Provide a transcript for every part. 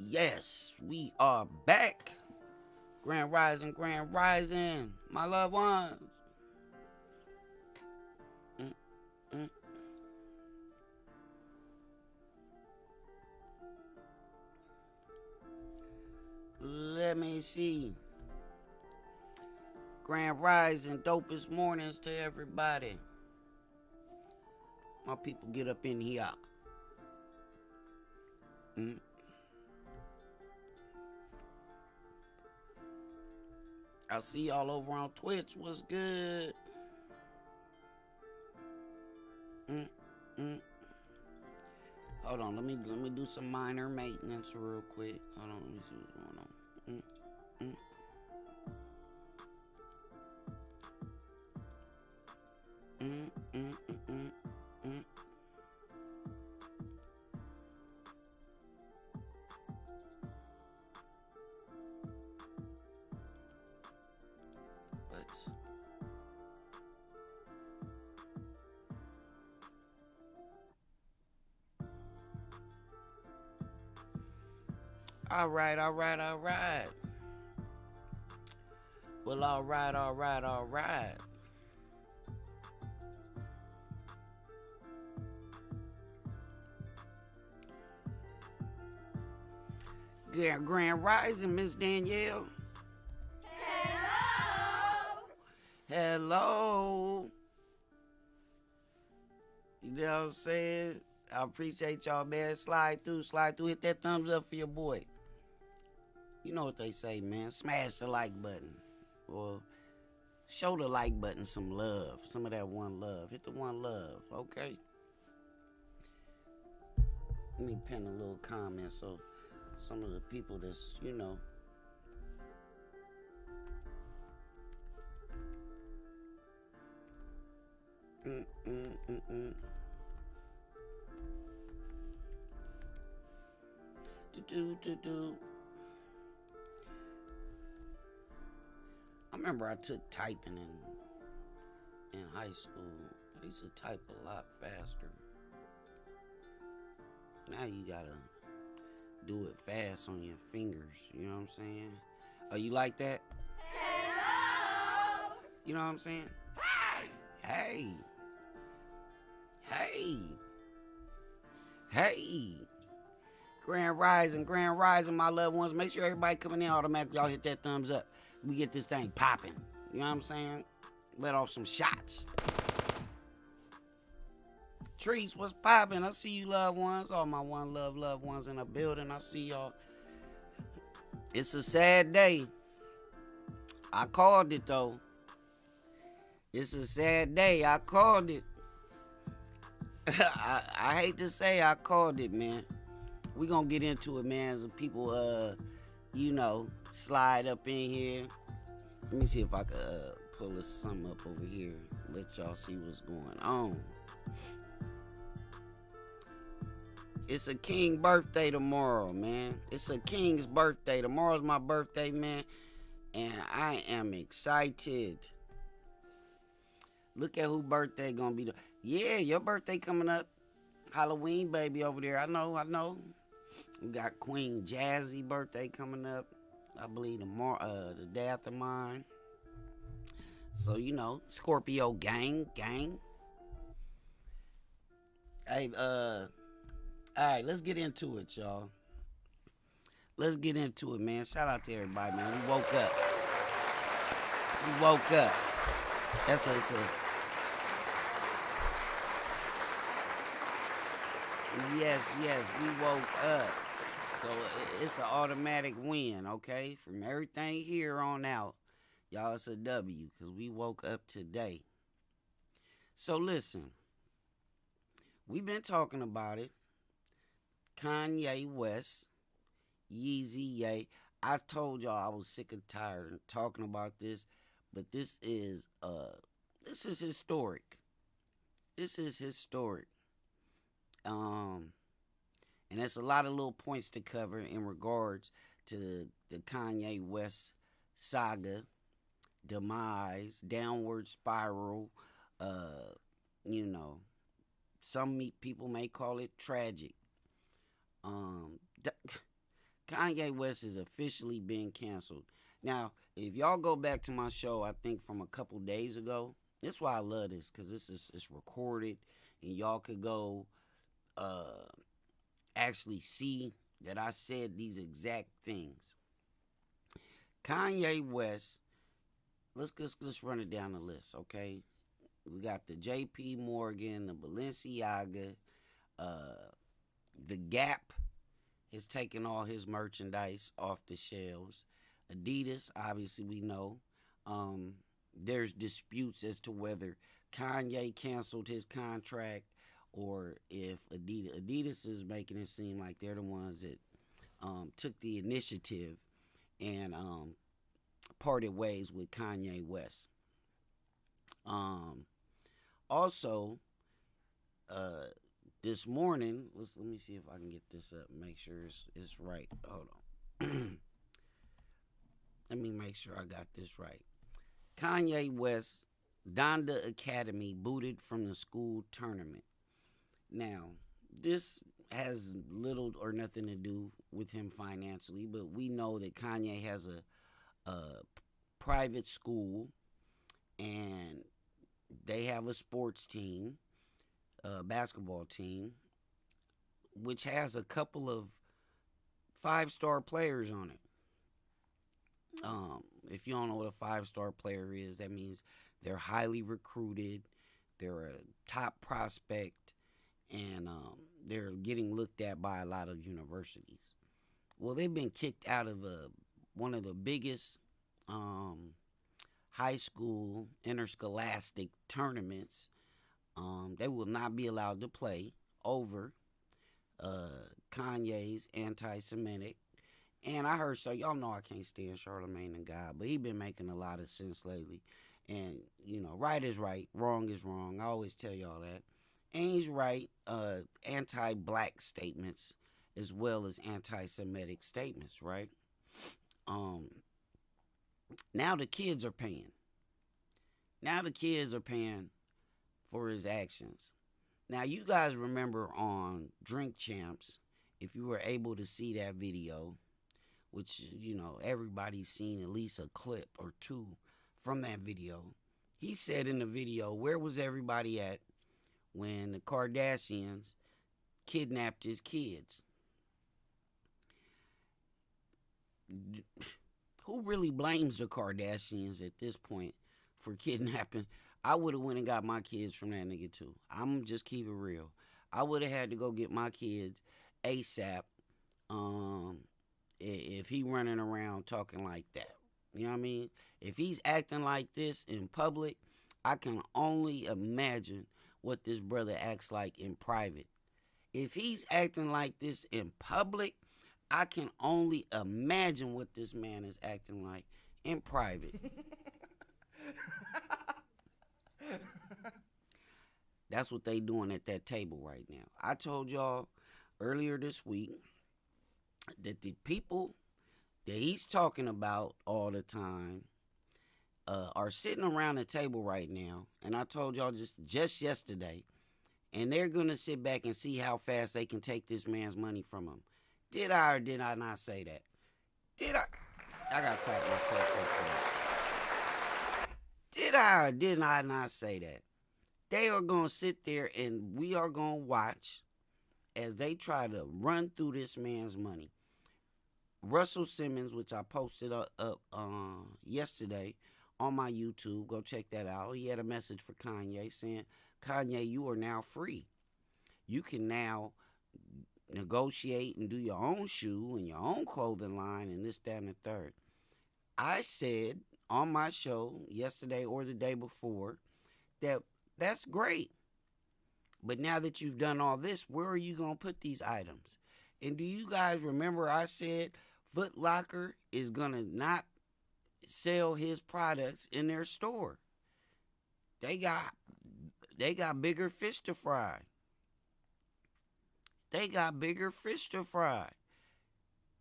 Yes, we are back. Grand rising, my loved ones. Mm, mm. Let me see. Grand rising, dopest mornings to everybody. My people get up in here. Mm. I see y'all over on Twitch. What's good? Mm, mm. Hold on, let me do some minor maintenance real quick. Hold on, let me see what's going on. Mm, mm, mm, mm, mm, mm. But all right. Well, all right. Grand rising, Miss Danielle. Hello. Hello. You know what I'm saying? I appreciate y'all, man. Slide through. Hit that thumbs up for your boy. You know what they say, man. Smash the like button. Or show the like button some love. Some of that one love. Hit the one love, okay? Let me pin a little comment so some of the people that's, Mm, mm, mm, mm. Do. I remember I took typing in high school. I used to type a lot faster. Now you gotta do it fast on your fingers. You know what I'm saying? Oh, you like that? Hello. You know what I'm saying? Hey. Grand rising, my loved ones. Make sure everybody coming in automatically, y'all hit that thumbs up. We get this thing popping. You know what I'm saying? Let off some shots. Trees, what's popping? I see you, loved ones. All my one love loved ones in the building. I see y'all. It's a sad day. I called it, though. It's a sad day. I called it. I hate to say I called it, man. We gonna get into it, man. As people, slide up in here. Let me see if I could pull this something up over here. Let y'all see what's going on. It's a king birthday tomorrow, man. It's a king's birthday. Tomorrow's my birthday, man. And I am excited. Look at who birthday gonna be. Yeah, your birthday coming up. Halloween, baby, over there. I know. We got Queen Jazzy birthday coming up. I believe tomorrow, the day after mine. So, Scorpio gang. Hey, all right, let's get into it, y'all. Let's get into it, man. Shout out to everybody, man. We woke up. That's what it said. Yes, we woke up. So it's an automatic win, okay? From everything here on out, y'all, it's a W because we woke up today. So listen, we've been talking about it. Kanye West, Yeezy Ye. I told y'all I was sick and tired of talking about this, but this is historic. This is historic. And there's a lot of little points to cover in regards to the Kanye West saga, demise, downward spiral. Some people may call it tragic. Kanye West is officially being canceled. Now, if y'all go back to my show, I think from a couple days ago, that's why I love this, because it's recorded and y'all could go uh, actually see that I said these exact things. Kanye West, let's run it down the list, okay? We got the J.P. Morgan, the Balenciaga, the Gap has taken all his merchandise off the shelves. Adidas, obviously, we know. There's disputes as to whether Kanye canceled his contract or if Adidas is making it seem like they're the ones that took the initiative and parted ways with Kanye West. Also, this morning, let me see if I can get this up, make sure it's right. Hold on. Let me make sure I got this right. Kanye West, Donda Academy booted from the school tournament. Now, this has little or nothing to do with him financially, but we know that Kanye has a private school and they have a sports team, a basketball team, which has a couple of 5-star players on it. If you don't know what a 5-star player is, that means they're highly recruited, they're a top prospect, and they're getting looked at by a lot of universities. Well, they've been kicked out of one of the biggest high school interscholastic tournaments. They will not be allowed to play over Kanye's anti-Semitic. And I heard, so y'all know I can't stand Charlamagne the God, but he been making a lot of sense lately. And, right is right, wrong is wrong. I always tell y'all that. And he's right, anti-black statements as well as anti-Semitic statements, right? Now the kids are paying. Now the kids are paying for his actions. Now, you guys remember on Drink Champs, if you were able to see that video, which, everybody's seen at least a clip or two from that video. He said in the video, where was everybody at when the Kardashians kidnapped his kids? Who really blames the Kardashians at this point for kidnapping? I would have went and got my kids from that nigga too. I'm just keep it real. I would have had to go get my kids ASAP. If he running around talking like that. You know what I mean? If he's acting like this in public, I can only imagine what this brother acts like in private. If he's acting like this in public, I can only imagine what this man is acting like in private. That's what they doing at that table right now. I told y'all earlier this week that the people that he's talking about all the time are sitting around the table right now, and I told y'all just yesterday, and they're going to sit back and see how fast they can take this man's money from him. Did I or did I not say that? Did I? I got to clap myself up for that. Did I or did I not say that? They are going to sit there and we are going to watch as they try to run through this man's money. Russell Simmons, which I posted up yesterday on my YouTube, go check that out. He had a message for Kanye saying, Kanye, you are now free. You can now negotiate and do your own shoe and your own clothing line and this, that, and the third. I said on my show yesterday or the day before that that's great. But now that you've done all this, where are you going to put these items? And do you guys remember I said Foot Locker is going to not sell his products in their store? They got bigger fish to fry. They got bigger fish to fry.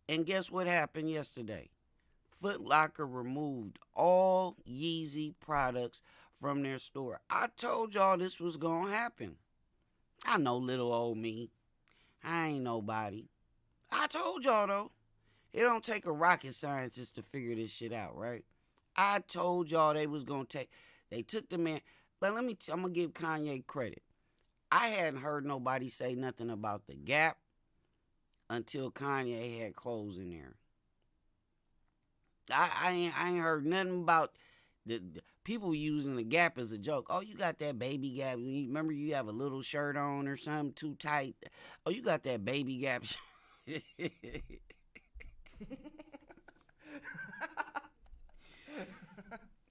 And guess what happened yesterday? Foot Locker removed all Yeezy products from their store. I told y'all this was going to happen. I know little old me. I ain't nobody. I told y'all though, it don't take a rocket scientist to figure this shit out, right? I told y'all they was gonna take. They took the man. But let me. I'm gonna give Kanye credit. I hadn't heard nobody say nothing about the Gap until Kanye had clothes in there. I ain't heard nothing about the people using the Gap as a joke. Oh, you got that baby Gap. Remember you have a little shirt on or something too tight. Oh, you got that baby Gap.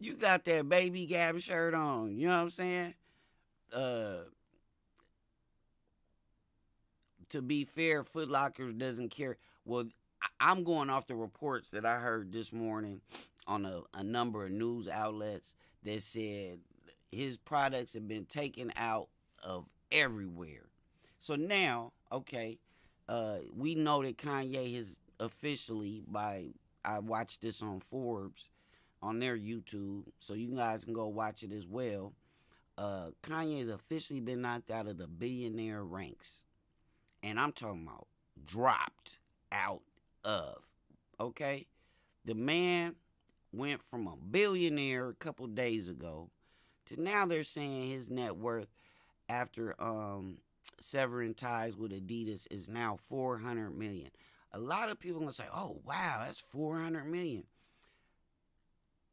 You got that baby Gap shirt on. You know what I'm saying? Uh, to be fair, Foot Locker doesn't care. Well, I'm going off the reports that I heard this morning on a number of news outlets that said his products have been taken out of everywhere. So now, okay, we know that Kanye has officially, I watched this on Forbes on their YouTube, so you guys can go watch it as well. Kanye has officially been knocked out of the billionaire ranks. And I'm talking about dropped out of. Okay? The man went from a billionaire a couple days ago to now they're saying his net worth after severing ties with Adidas is now 400 million. A lot of people are gonna say, "Oh wow, that's 400 million."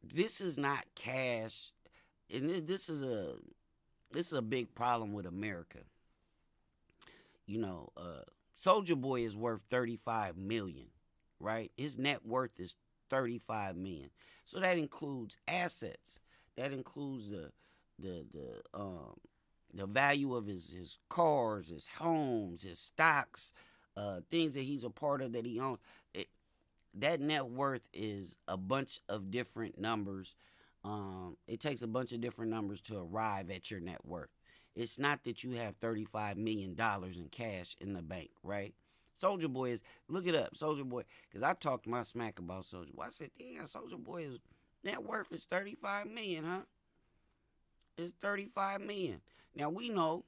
This is not cash, and this is a big problem with America. You know, Soldier Boy is worth 35 million, right? His net worth is 35 million. So that includes assets. That includes the value of his cars, his homes, his stocks, things that he's a part of that he owns. That net worth is a bunch of different numbers. It takes a bunch of different numbers to arrive at your net worth. It's not that you have $35 million in cash in the bank, right? Soldier Boy is, look it up, Soldier Boy, because I talked my smack about Soldier Boy. I said, damn, Soldier Boy's net worth is 35 million, huh? It's 35 million. Now we know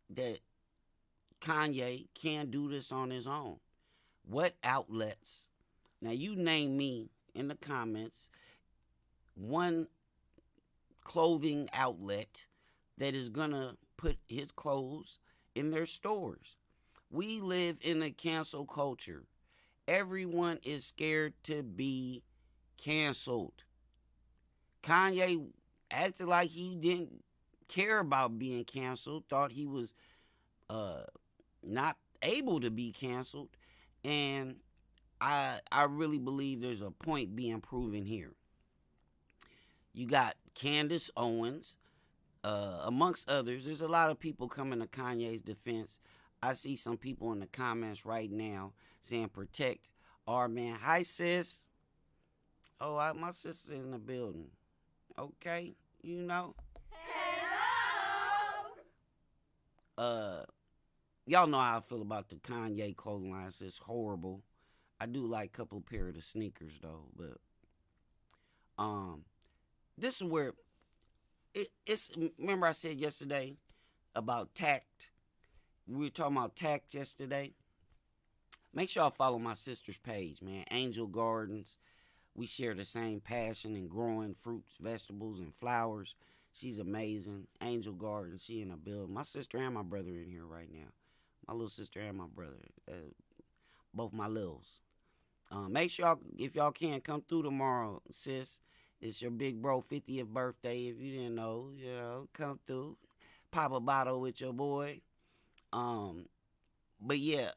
that Kanye can't do this on his own. What outlets? Now you name me in the comments one clothing outlet that is gonna put his clothes in their stores. We live in a cancel culture. Everyone is scared to be canceled. Kanye acted like he didn't care about being canceled, thought he was not able to be canceled, and I really believe there's a point being proven here. You got Candace Owens, amongst others. There's a lot of people coming to Kanye's defense. I see some people in the comments right now saying protect our man. Hi, sis. Oh, my sister's in the building. Okay, you know. Hello. Y'all know how I feel about the Kanye clothing line. It's horrible. I do like a couple pair of the sneakers though, but this is where it's. Remember I said yesterday about tact. We were talking about tact yesterday. Make sure y'all follow my sister's page, man. Angel Gardens. We share the same passion in growing fruits, vegetables, and flowers. She's amazing. Angel Gardens. She in a building. My sister and my brother in here right now. My little sister and my brother. Both my littles. Make sure y'all, if y'all can, come through tomorrow, sis. It's your big bro 50th birthday. If you didn't know, come through. Pop a bottle with your boy. But yeah,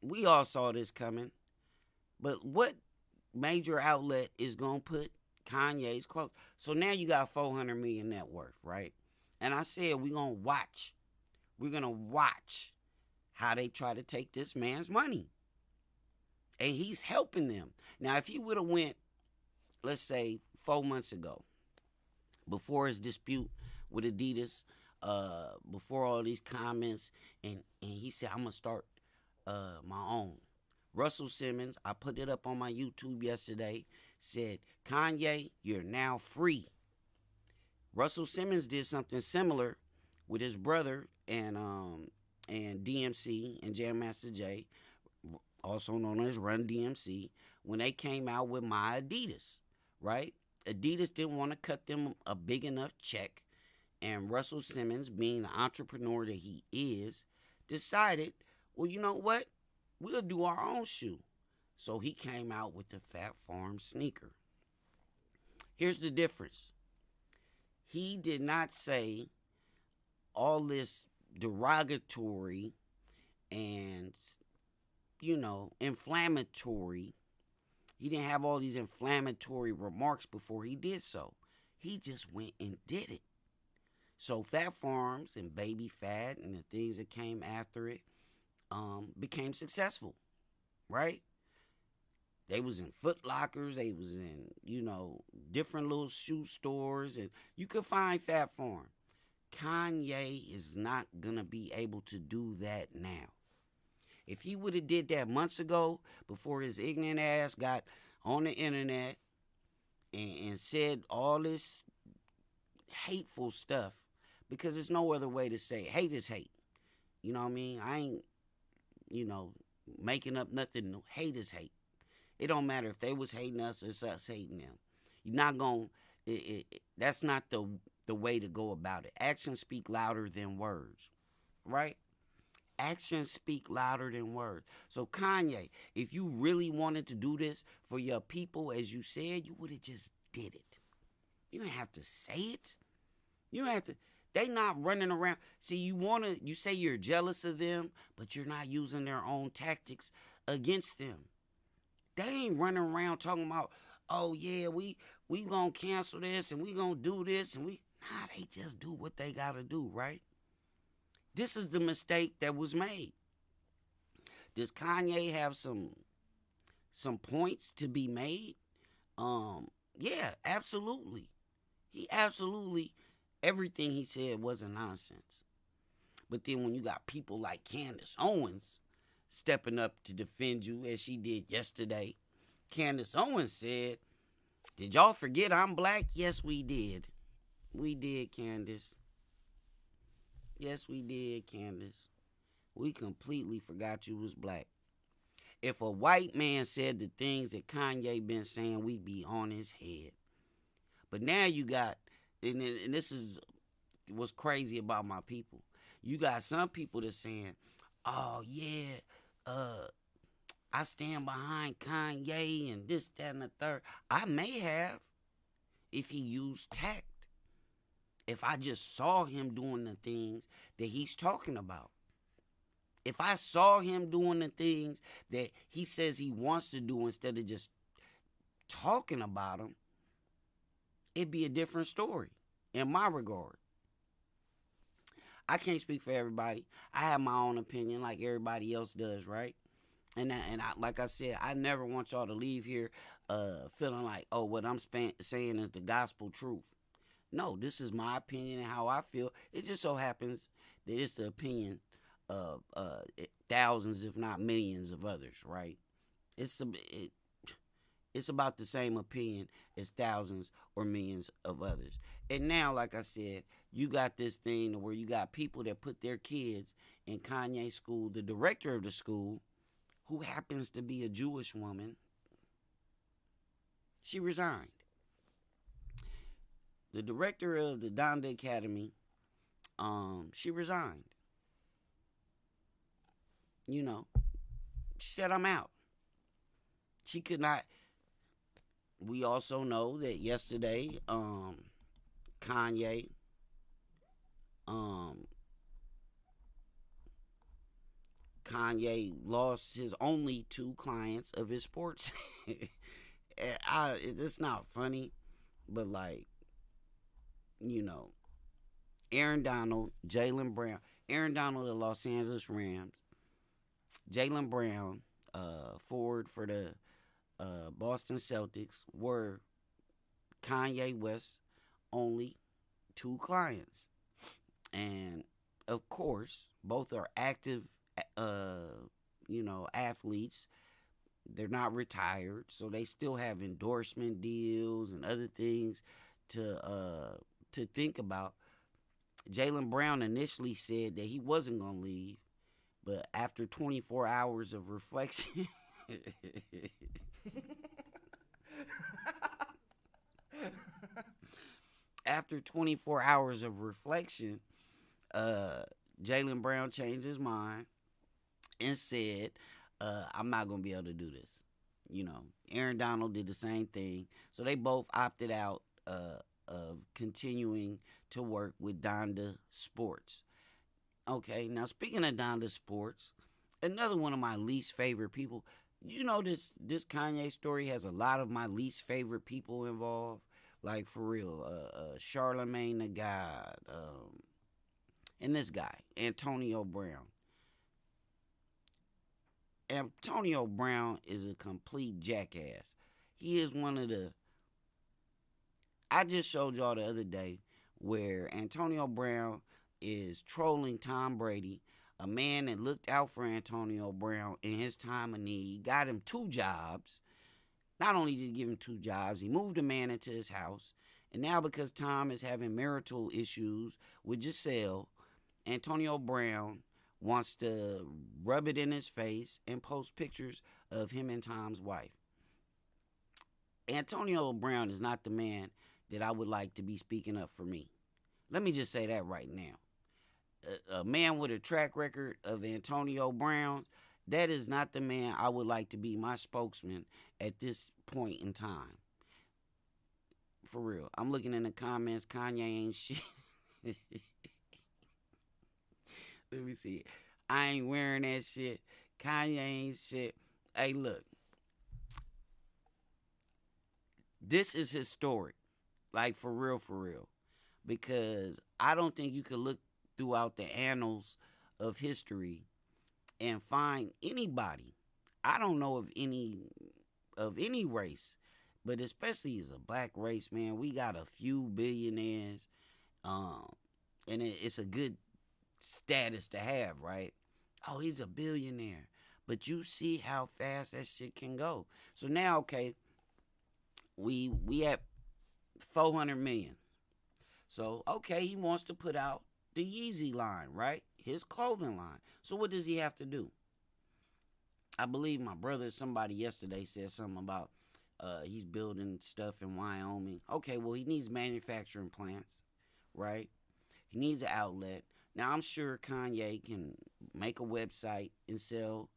we all saw this coming. But what major outlet is gonna put Kanye's clothes? So now you got 400 million net worth, right? And I said we're gonna watch. We're gonna watch how they try to take this man's money. And he's helping them. Now, if he would have went, let's say, 4 months ago, before his dispute with Adidas, before all these comments, and he said, I'm going to start my own. Russell Simmons, I put it up on my YouTube yesterday, said, Kanye, you're now free. Russell Simmons did something similar with his brother and and DMC and Jam Master Jay, also known as Run DMC, when they came out with My Adidas, right? Adidas didn't want to cut them a big enough check, and Russell Simmons, being the entrepreneur that he is, decided, well, you know what? We'll do our own shoe. So he came out with the Fat Farm sneaker. Here's the difference. He did not say all this derogatory and, inflammatory. He didn't have all these inflammatory remarks before he did so. He just went and did it. So Fat Farms and Baby Fat and the things that came after it became successful, right? They was in Foot Lockers. They was in, different little shoe stores. And you could find Fat Farm. Kanye is not going to be able to do that now. If he would have did that months ago, before his ignorant ass got on the internet and said all this hateful stuff, because there's no other way to say it. Hate is hate. You know what I mean? I ain't, making up nothing new. Hate is hate. It don't matter if they was hating us or us hating them. You're not going to, that's not the way to go about it. Actions speak louder than words, right? Actions speak louder than words. So Kanye, if you really wanted to do this for your people, as you said, you would have just did it. You don't have to say it. You don't have to. They not running around. See, you say you're jealous of them, but you're not using their own tactics against them. They ain't running around talking about, oh yeah, we gonna cancel this and we gonna do this and they just do what they gotta do, right? This is the mistake that was made. Does Kanye have some points to be made? Yeah, absolutely. He absolutely, everything he said wasn't nonsense. But then when you got people like Candace Owens stepping up to defend you, as she did yesterday, Candace Owens said, did y'all forget I'm black? Yes, we did. We did, Candace. Yes, we did, Candace. We completely forgot you was black. If a white man said the things that Kanye been saying, we'd be on his head. But now you got, and this is what's crazy about my people. You got some people that's saying, oh yeah, I stand behind Kanye and this, that, and the third. I may have, if he used tact. If I just saw him doing the things that he's talking about. If I saw him doing the things that he says he wants to do instead of just talking about them, it'd be a different story in my regard. I can't speak for everybody. I have my own opinion like everybody else does, right? And like I said, I never want y'all to leave here feeling like, oh, what I'm saying is the gospel truth. No, this is my opinion and how I feel. It just so happens that it's the opinion of thousands, if not millions of others, right? It's about the same opinion as thousands or millions of others. And now, like I said, you got this thing where you got people that put their kids in Kanye's school. The director of the school, who happens to be a Jewish woman, she resigned. The director of the Donda Academy, she resigned. She said, I'm out. She could not. We also know that yesterday, Kanye, lost his only 2 clients of his sports. It's not funny, but Aaron Donald, Jaylen Brown, Aaron Donald of the Los Angeles Rams, Jaylen Brown, forward for the Boston Celtics, were Kanye West's only 2 clients. And of course, both are active, athletes. They're not retired, so they still have endorsement deals and other things to think about. Jaylen Brown initially said that he wasn't going to leave, But after 24 hours of reflection, after 24 hours of reflection, uh, Jalen Brown changed his mind and said, I'm not going to be able to do this. You know, Aaron Donald did the same thing. So they both opted out of continuing to work with Donda Sports. Okay, now speaking of Donda Sports, another one of my least favorite people. You know, this Kanye story has a lot of my least favorite people involved. Like for real, Charlemagne the God, and this guy, Antonio Brown. Antonio Brown is a complete jackass. He is one of the. I just showed y'all the other day where Antonio Brown is trolling Tom Brady, a man that looked out for Antonio Brown in his time of need, got him 2 jobs. Not only did he give him 2 jobs, he moved a man into his house. And now, because Tom is having marital issues with Giselle, Antonio Brown wants to rub it in his face and post pictures of him and Tom's wife. Antonio Brown is not the man that I would like to be speaking up for me. Let me just say that right now. A man with a track record of Antonio Brown's, that is not the man I would like to be my spokesman at this point in time. For real. I'm looking in the comments. Kanye ain't shit. Let me see. I ain't wearing that shit. Kanye ain't shit. Hey, look. This is historic. Like, for real, for real. Because I don't think you could look throughout the annals of history and find anybody. I don't know of any race, but especially as a black race, man, we got a few billionaires, and it's a good status to have, right? Oh, he's a billionaire, but you see how fast that shit can go. So now, okay, we at 400 million. So okay, he wants to put out the Yeezy line, right? His clothing line. So what does he have to do? I believe my brother, somebody yesterday said something about he's building stuff in Wyoming. Okay, well, he needs manufacturing plants, right? He needs an outlet. Now, I'm sure Kanye can make a website and sell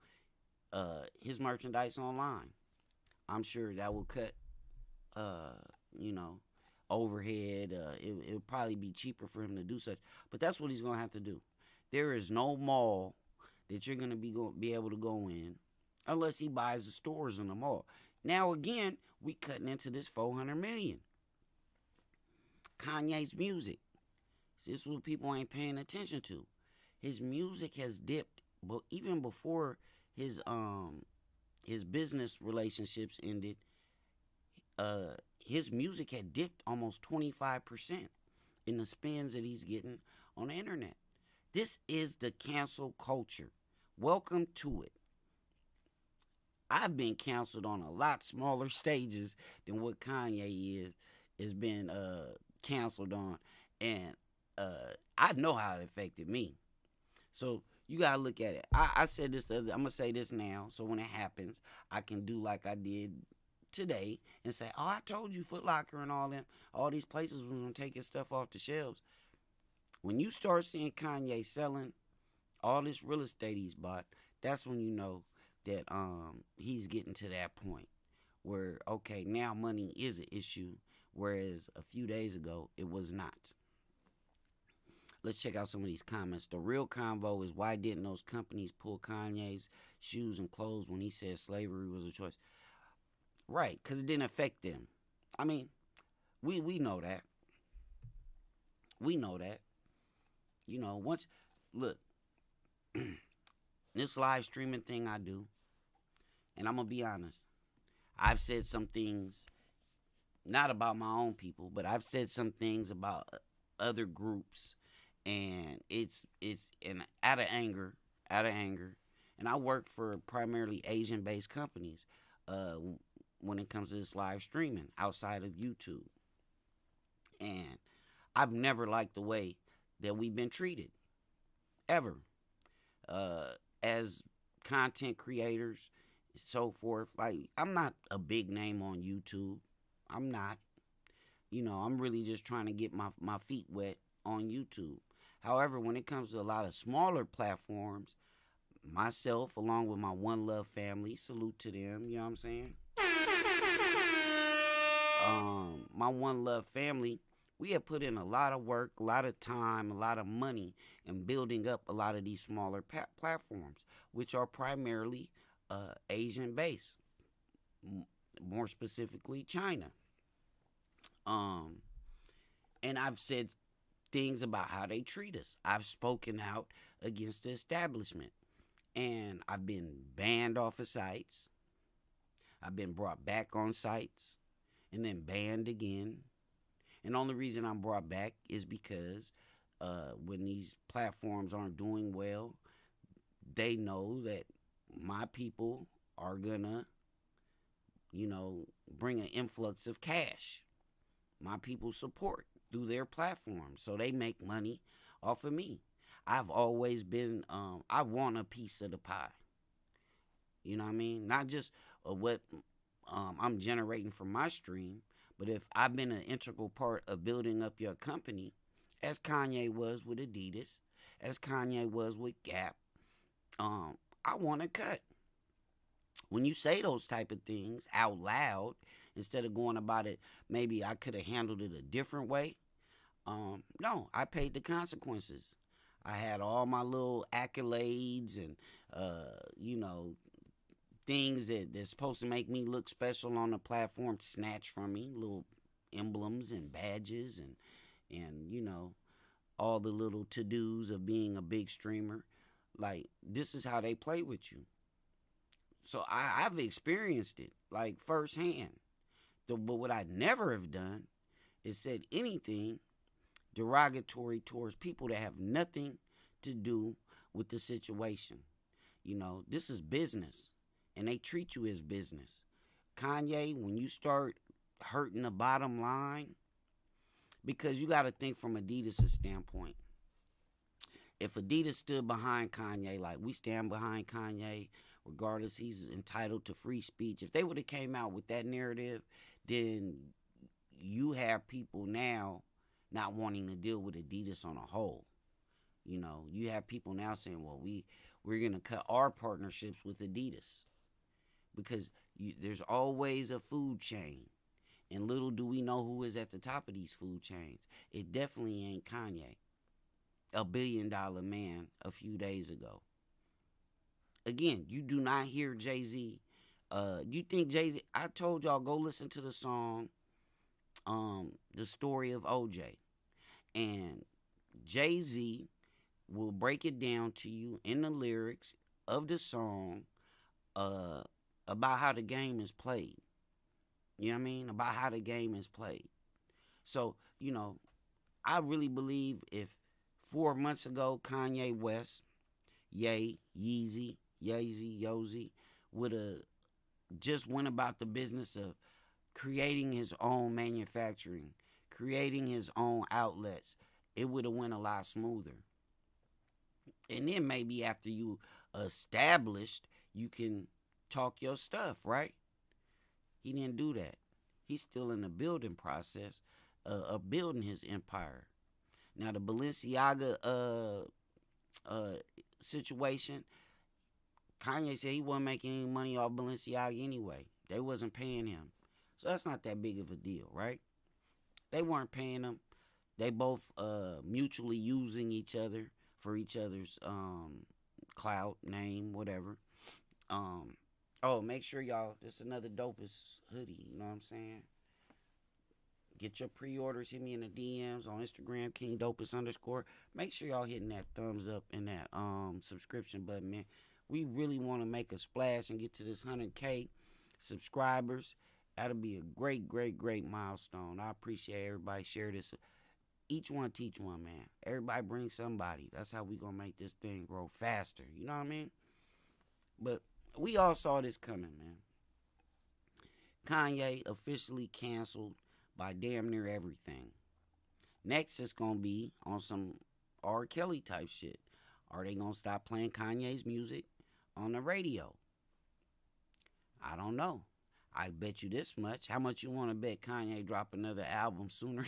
his merchandise online. I'm sure that will cut, you know, overhead. It'll probably be cheaper for him to do such. But that's what he's going to have to do. There is no mall that you're going to be able to go in unless he buys the stores in the mall. Now, again, we cutting into this 400 million. Kanye's music. This is what people ain't paying attention to. His music has dipped, but even before his business relationships ended, his music had dipped almost 25% in the spins that he's getting on the internet. This is the cancel culture. Welcome to it. I've been canceled on a lot smaller stages than what Kanye is been canceled on, and I know how it affected me. So you gotta look at it. I said this the other. I'm gonna say this now, so when it happens, I can do like I did today and say, "Oh, I told you, Foot Locker and all these places was gonna take his stuff off the shelves." When you start seeing Kanye selling all this real estate he's bought, that's when you know that he's getting to that point where, okay, now money is an issue, whereas a few days ago it was not. Let's check out some of these comments. The real convo is, why didn't those companies pull Kanye's shoes and clothes when he said slavery was a choice? Right, because it didn't affect them. I mean, we know that. We know that. You know, once, look, this live streaming thing I do, and I'm going to be honest, I've said some things, not about my own people, but I've said some things about other groups, and it's and out of anger, and I work for primarily Asian-based companies when it comes to this live streaming outside of YouTube, and I've never liked the way that we've been treated, ever. as content creators, so forth. Like, I'm not a big name on YouTube. I'm not. I'm really just trying to get my feet wet on YouTube. However, when it comes to a lot of smaller platforms, myself, along with my One Love family, salute to them, you know what I'm saying? My One Love family, we have put in a lot of work, a lot of time, a lot of money in building up a lot of these smaller platforms, which are primarily Asian based, more specifically China. Um, and I've said things about how they treat us. I've spoken out against the establishment, and I've been banned off of sites. I've been brought back on sites and then banned again. And the only reason I'm brought back is because when these platforms aren't doing well, they know that my people are gonna, bring an influx of cash. My people support through their platforms, so they make money off of me. I've always been, I want a piece of the pie. You know what I mean? Not just what I'm generating from my stream, but if I've been an integral part of building up your company, as Kanye was with Adidas, as Kanye was with Gap, I want to cut. When you say those type of things out loud, instead of going about it, maybe I could have handled it a different way. No, I paid the consequences. I had all my little accolades and, things that's supposed to make me look special on the platform snatched from me, little emblems and badges and all the little to-dos of being a big streamer. Like, this is how they play with you. So I've experienced it, like, firsthand. But what I never have done is said anything derogatory towards people that have nothing to do with the situation. This is business, and they treat you as business. Kanye, when you start hurting the bottom line, because you got to think from Adidas' standpoint. If Adidas stood behind Kanye, like we stand behind Kanye, regardless, he's entitled to free speech. If they would have came out with that narrative, then you have people now not wanting to deal with Adidas on a whole. You have people now saying, well, we're going to cut our partnerships with Adidas because there's always a food chain. And little do we know who is at the top of these food chains. It definitely ain't Kanye, a $1 billion man a few days ago. Again, you do not hear Jay-Z. You think Jay-Z, I told y'all, go listen to the song, The Story of OJ. And Jay-Z will break it down to you in the lyrics of the song about how the game is played. You know what I mean? About how the game is played. So, I really believe if 4 months ago Kanye West, Yeezy, Yozy would have just went about the business of creating his own manufacturing, creating his own outlets, it would have went a lot smoother. And then maybe after you established, you can talk your stuff, right? He didn't do that. He's still in the building process of building his empire. Now, the Balenciaga situation, Kanye said he wasn't making any money off Balenciaga anyway. They wasn't paying him. So that's not that big of a deal, right? They weren't paying him. They both mutually using each other for each other's clout, name, whatever. Make sure y'all, this is another dopest hoodie, you know what I'm saying? Get your pre-orders, hit me in the DMs on Instagram, KingDopest_. Make sure y'all hitting that thumbs up and that subscription button, man. We really want to make a splash and get to this 100K subscribers. That'll be a great, great, great milestone. I appreciate everybody share this. Each one teach one, man. Everybody bring somebody. That's how we gonna make this thing grow faster. You know what I mean? But we all saw this coming, man. Kanye officially canceled by damn near everything. Next, it's gonna be on some R. Kelly type shit. Are they gonna stop playing Kanye's music on the radio? I don't know. I bet you this much. How much you want to bet Kanye drop another album sooner?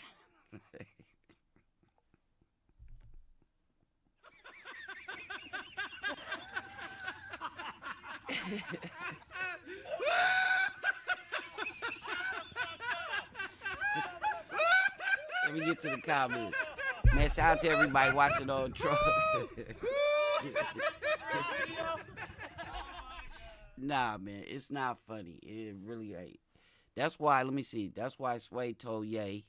Let me get to the comments. Man, shout out to everybody watching on Troll. Nah, man, it's not funny. It really ain't. That's why, let me see. That's why Sway told Ye,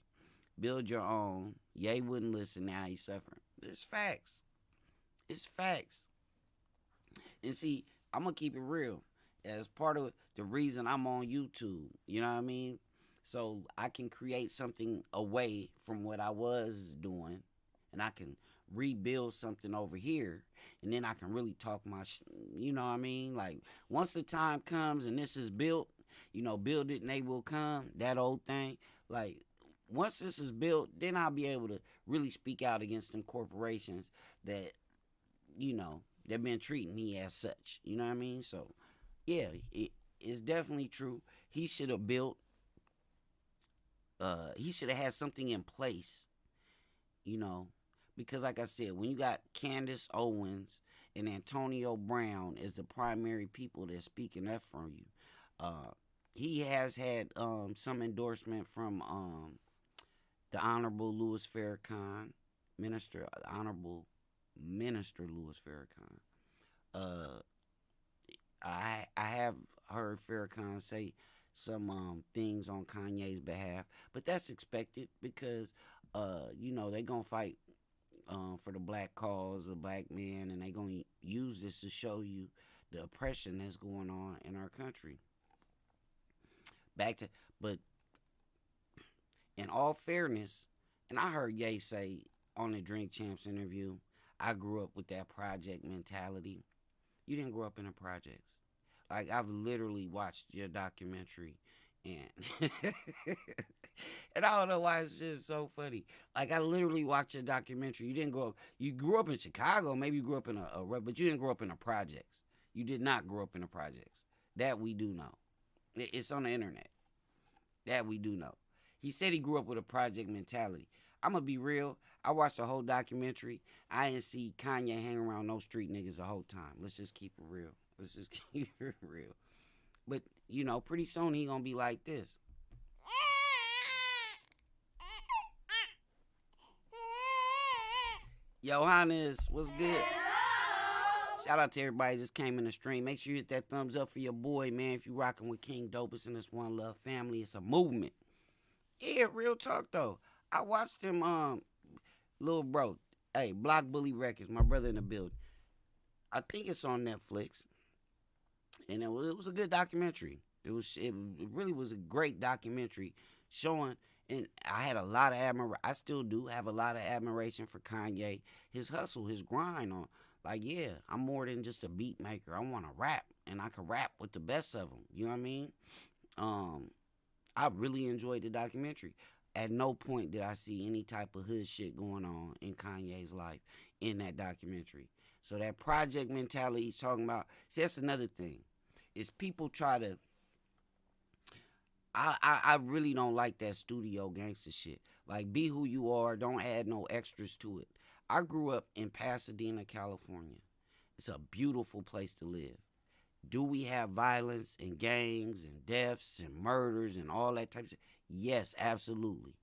build your own. Ye wouldn't listen. Now he's suffering. It's facts. It's facts. And see, I'm going to keep it real. As part of the reason I'm on YouTube, you know what I mean? So I can create something away from what I was doing, and I can rebuild something over here, and then I can really talk my, you know what I mean? Like, once the time comes and this is built, build it and they will come, that old thing. Like, once this is built, then I'll be able to really speak out against them corporations that, they've been treating me as such. You know what I mean? So, yeah, it's definitely true. He should have built, he should have had something in place, because like I said, when you got Candace Owens and Antonio Brown as the primary people that's speaking up for you, he has had some endorsement from the Honorable Louis Farrakhan, Honorable Minister Louis Farrakhan. I have heard Farrakhan say some things on Kanye's behalf, but that's expected because they gonna fight for the black cause, the black man, and they gonna use this to show you the oppression that's going on in our country. But in all fairness, and I heard Ye say on the Drink Champs interview, I grew up with that project mentality. You didn't grow up in the projects. Like, I've literally watched your documentary, and and I don't know why it's just so funny. Like, I literally watched your documentary. You didn't grow up. You grew up in Chicago. Maybe you grew up in but you didn't grow up in the projects. You did not grow up in the projects. That we do know. It's on the internet. That we do know. He said he grew up with a project mentality. I'm going to be real. I watched the whole documentary. I didn't see Kanye hang around no street niggas the whole time. Let's just keep it real. Let's just keep it real. But, pretty soon he going to be like this. Johannes, what's good? Shout out to everybody just came in the stream. Make sure you hit that thumbs up for your boy, man. If you rocking with King Dopus and this One Love family, it's a movement. Yeah, real talk though. I watched him, little bro. Hey, Block Bully Records, my brother in the building. I think it's on Netflix, and it was a good documentary. It really was a great documentary showing. And I had a lot of admiration. I still do have a lot of admiration for Kanye, his hustle, his grind on. Like, yeah, I'm more than just a beat maker. I want to rap, and I can rap with the best of them. You know what I mean? I really enjoyed the documentary. At no point did I see any type of hood shit going on in Kanye's life in that documentary. So that project mentality he's talking about, see, that's another thing. Is people try to, I really don't like that studio gangster shit. Like, be who you are, don't add no extras to it. I grew up in Pasadena, California. It's a beautiful place to live. Do we have violence and gangs and deaths and murders and all that type of shit? Yes, absolutely.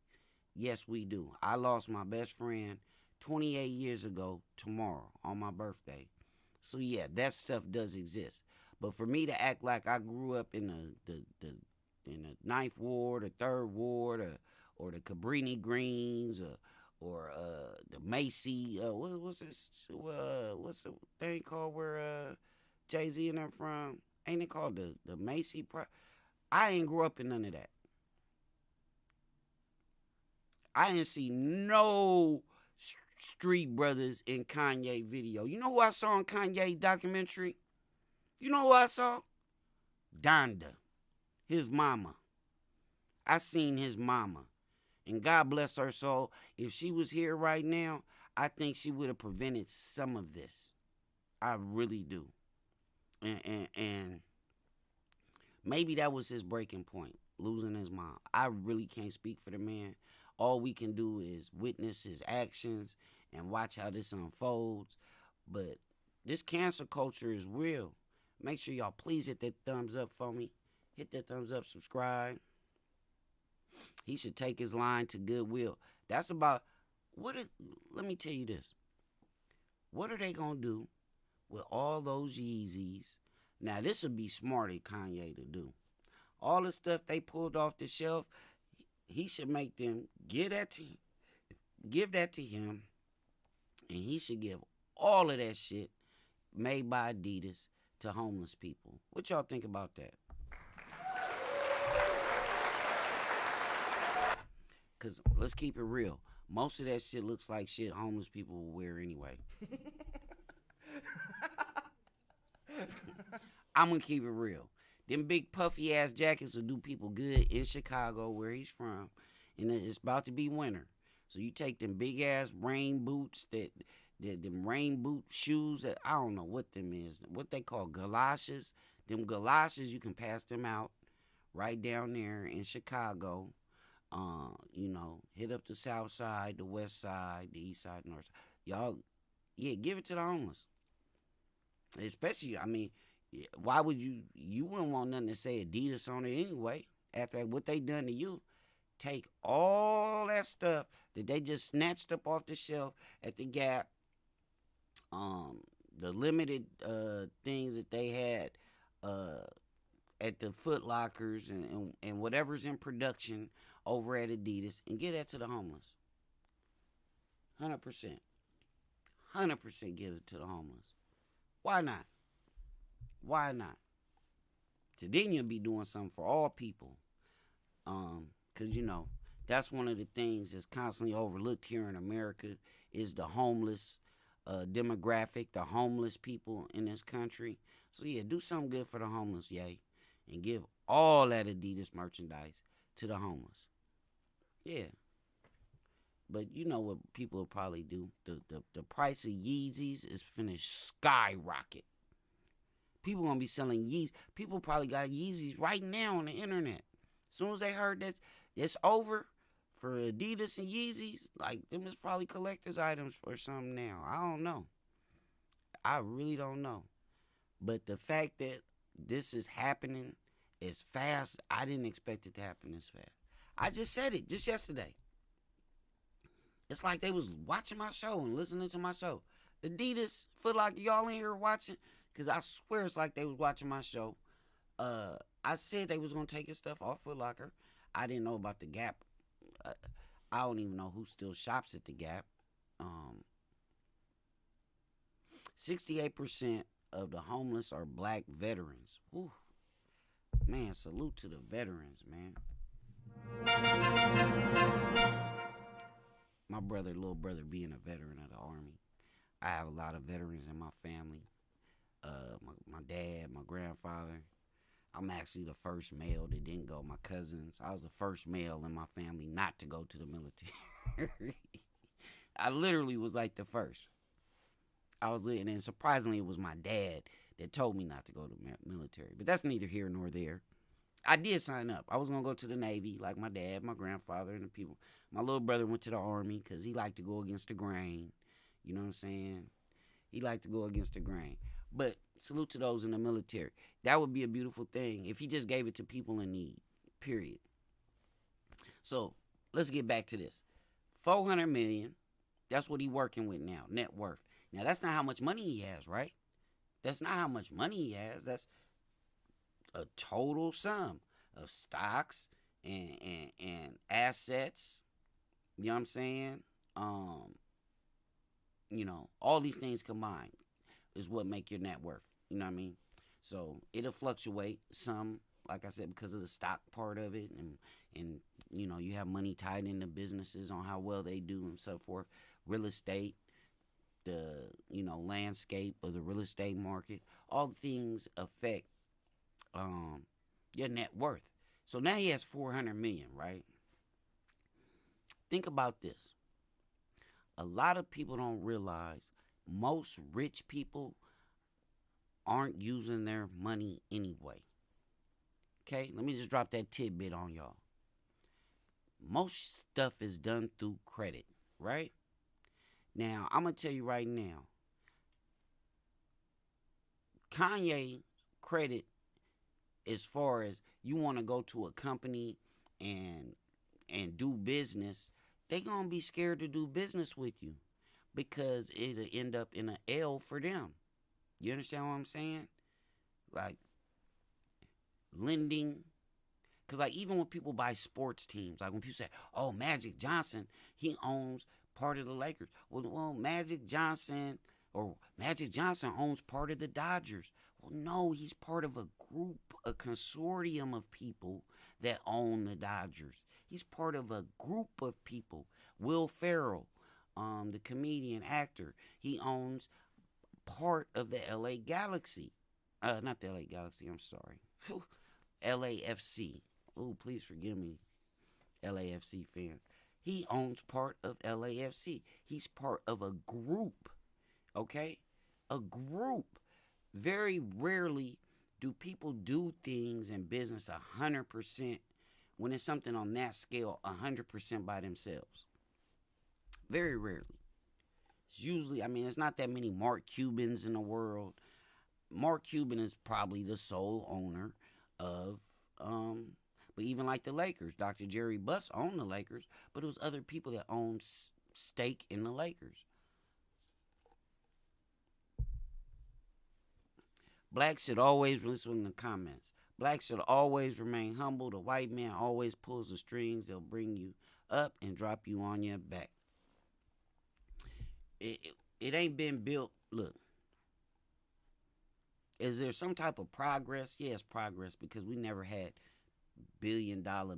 Yes, we do. I lost my best friend 28 years ago tomorrow on my birthday. So, yeah, that stuff does exist. But for me to act like I grew up in the Ninth Ward, or Third Ward, or the Cabrini Greens, or the Macy, what's the thing called where Jay-Z and them from? Ain't it called the Macy? I ain't grew up in none of that. I didn't see no Street Brothers in Kanye video. You know who I saw in Kanye documentary? You know who I saw? Donda, his mama. I seen his mama. And God bless her soul. If she was here right now, I think she would have prevented some of this. I really do. And maybe that was his breaking point, losing his mom. I really can't speak for the man. All we can do is witness his actions and watch how this unfolds. But this cancer culture is real. Make sure y'all please hit that thumbs up for me. Hit that thumbs up, subscribe. He should take his line to Goodwill. That's about let me tell you this. What are they gonna do with all those Yeezys? Now this would be smart of Kanye to do. All the stuff they pulled off the shelf, he should make them give that to him, and he should give all of that shit made by Adidas to homeless people. What y'all think about that? Because let's keep it real. Most of that shit looks like shit homeless people will wear anyway. I'm going to keep it real. Them big puffy ass jackets will do people good in Chicago, where he's from. And it's about to be winter. So you take them big ass rain boots, them rain boot shoes that I don't know what them is. What they call galoshes. Them galoshes, you can pass them out right down there in Chicago. Hit up the south side, the west side, the east side, north side. Y'all, yeah, give it to the homeless. Especially, I mean, why would you wouldn't want nothing to say Adidas on it anyway. After what they done to you, take all that stuff that they just snatched up off the shelf at the Gap, the limited things that they had at the Foot Lockers and whatever's in production over at Adidas, and give that to the homeless. 100%. 100% give it to the homeless. Why not? Why not? So then you'll be doing something for all people. Because, that's one of the things that's constantly overlooked here in America is the homeless demographic, the homeless people in this country. So, yeah, do something good for the homeless, yay. And give all that Adidas merchandise to the homeless. Yeah. But you know what people will probably do? The price of Yeezys is finna skyrocket. People gonna be selling Yeezys. People probably got Yeezys right now on the internet. As soon as they heard that it's over for Adidas and Yeezys, like them is probably collector's items or something now. I don't know. I really don't know. But the fact that this is happening as fast, I didn't expect it to happen this fast. I just said it just yesterday. It's like they was watching my show and listening to my show. Adidas, Foot Locker, y'all in here watching? Because I swear it's like they was watching my show. I said they was going to take his stuff off Foot Locker. I didn't know about the Gap. I don't even know who still shops at the Gap. 68% of the homeless are black veterans. Whew. Man, salute to the veterans, man. My little brother being a veteran of the Army. I have a lot of veterans in my family. My dad, my grandfather. I'm actually the first male that didn't go. My cousins. I was the first male in my family not to go to the military. I literally was like the first. And then surprisingly, it was my dad that told me not to go to the military. But that's neither here nor there. I did sign up. I was going to go to the Navy like my dad, my grandfather, and the people. My little brother went to the Army because he liked to go against the grain. You know what I'm saying? He liked to go against the grain. But salute to those in the military. That would be a beautiful thing if he just gave it to people in need, period. So let's get back to this. $400 million, that's what he's working with now, net worth. Now, that's not how much money he has, right? That's not how much money he has. That's a total sum of stocks and assets. You know what I'm saying? All these things combined is what make your net worth. You know what I mean? So it'll fluctuate some, like I said, because of the stock part of it, and you have money tied into businesses on how well they do and so forth. Real estate, the landscape of the real estate market, all things affect your net worth. So now he has $400 million, right? Think about this. A lot of people don't realize most rich people aren't using their money anyway. Okay, let me just drop that tidbit on y'all. Most stuff is done through credit, right? Now, I'm going to tell you right now, Kanye credit, as far as you want to go to a company and do business, they going to be scared to do business with you because it'll end up in an L for them. You understand what I'm saying? Like lending. Because like even when people buy sports teams, like when people say, oh, Magic Johnson, he owns part of the Lakers. Well, Magic Johnson owns part of the Dodgers. Well, no, he's part of a group, a consortium of people that own the Dodgers. He's part of a group of people. Will Ferrell, the comedian, actor, he owns part of the LA Galaxy. Not the LA Galaxy, I'm sorry. LAFC. Oh, please forgive me, LAFC fans. He owns part of LAFC. He's part of a group, okay? A group. Very rarely do people do things in business 100% when it's something on that scale 100% by themselves. Very rarely. It's usually, it's not that many Mark Cubans in the world. Mark Cuban is probably the sole owner of, but even like the Lakers, Dr. Jerry Buss owned the Lakers, but it was other people that owned stake in the Lakers. Blacks should always, listen in the comments, blacks should always remain humble. The white man always pulls the strings. They'll bring you up and drop you on your back. It ain't been built. Look, is there some type of progress? Yes, progress, because we never had billion-dollar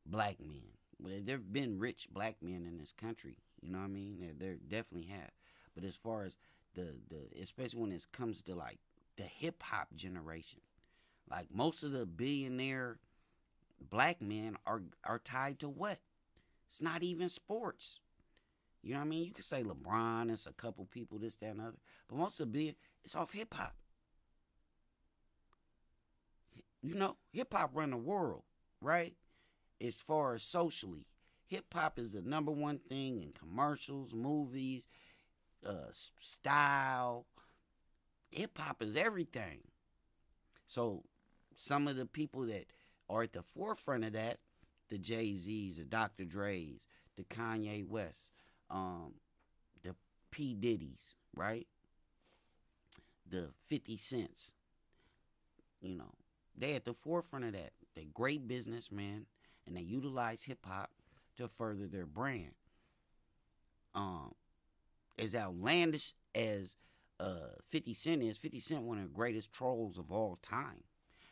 black men. Well, there have been rich black men in this country. You know what I mean? There definitely have. But as far as the especially when it comes to like the hip hop generation, like most of the billionaire black men are tied to what? It's not even sports. You know what I mean? You could say LeBron, it's a couple people, this, that, and other. But most of the it's off hip hop. You know, hip hop run the world, right? As far as socially, hip hop is the number one thing in commercials, movies, style. Hip hop is everything. So some of the people that are at the forefront of that, the Jay-Z's, the Dr. Dre's, the Kanye West, the P. Diddy's, right? The 50 Cents, you know, they at the forefront of that. They great businessmen, and they utilize hip hop to further their brand. As outlandish as 50 Cent is, 50 Cent one of the greatest trolls of all time.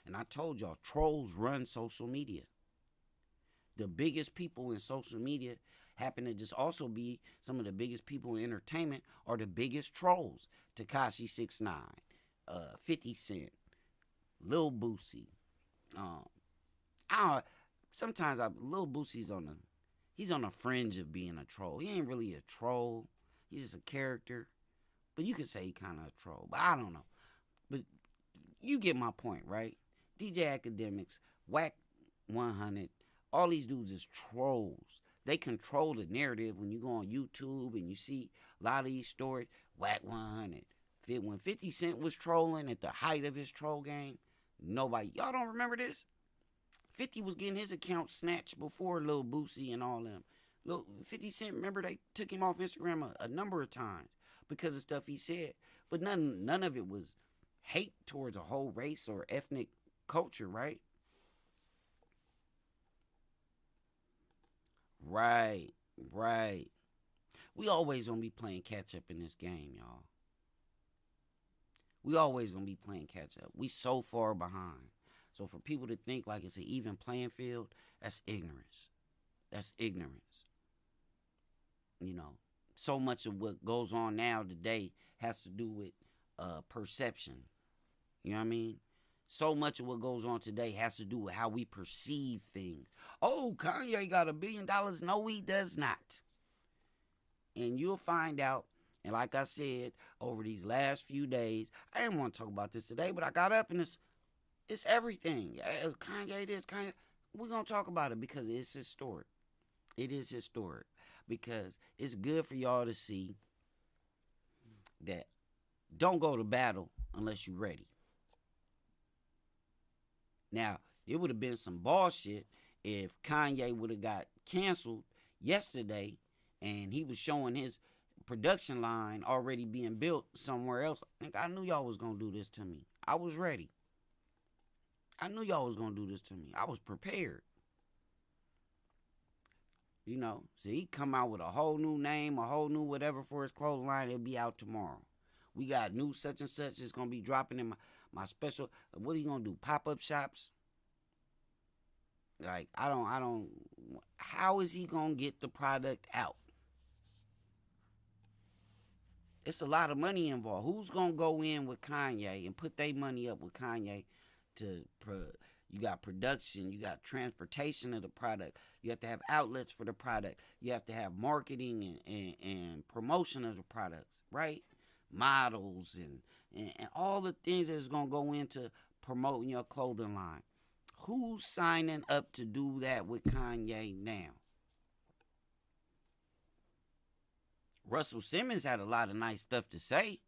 And I told y'all, trolls run social media. The biggest people in social media happen to just also be some of the biggest people in entertainment are the biggest trolls. Tekashi 6ix9ine, 50 Cent, Lil Boosie. Sometimes Lil Boosie's he's on the fringe of being a troll. He ain't really a troll. He's just a character. But you could say he kind of a troll. But I don't know. But you get my point, right? DJ Academics, Whack 100, all these dudes is trolls. They control the narrative. When you go on YouTube and you see a lot of these stories, Whack 100. When 50 Cent was trolling at the height of his troll game, nobody, y'all don't remember this? 50 was getting his account snatched before Lil Boosie and all them. 50 Cent, remember they took him off Instagram a number of times because of stuff he said. But none of it was hate towards a whole race or ethnic culture, right? Right. We always gonna be playing catch up in this game, y'all. We always gonna be playing catch up. We so far behind. So for people to think like it's an even playing field, that's ignorance. That's ignorance. You know, so much of what goes on now today has to do with perception. You know what I mean? So much of what goes on today has to do with how we perceive things. Oh, Kanye got $1 billion. No, he does not. And you'll find out And like I said, over these last few days, I didn't want to talk about this today, but I got up and it's everything. Kanye this, Kanye. We're going to talk about it because it's historic. It is historic because it's good for y'all to see that don't go to battle unless you're ready. Now, it would have been some bullshit if Kanye would have got canceled yesterday and he was showing his production line already being built somewhere else. I knew y'all was going to do this to me. I was ready. I knew y'all was going to do this to me. I was prepared. You know, so he come out with a whole new name, a whole new whatever for his clothing line. It'll be out tomorrow. We got new such and such. It's going to be dropping in my special. What are you going to do? Pop-up shops? Like, I don't. How is he going to get the product out? It's a lot of money involved. Who's going to go in with Kanye and put their money up with Kanye you got production, you got transportation of the product, you have to have outlets for the product, you have to have marketing and promotion of the products, right? Models and all the things that's going to go into promoting your clothing line. Who's signing up to do that with Kanye now? Russell Simmons had a lot of nice stuff to say.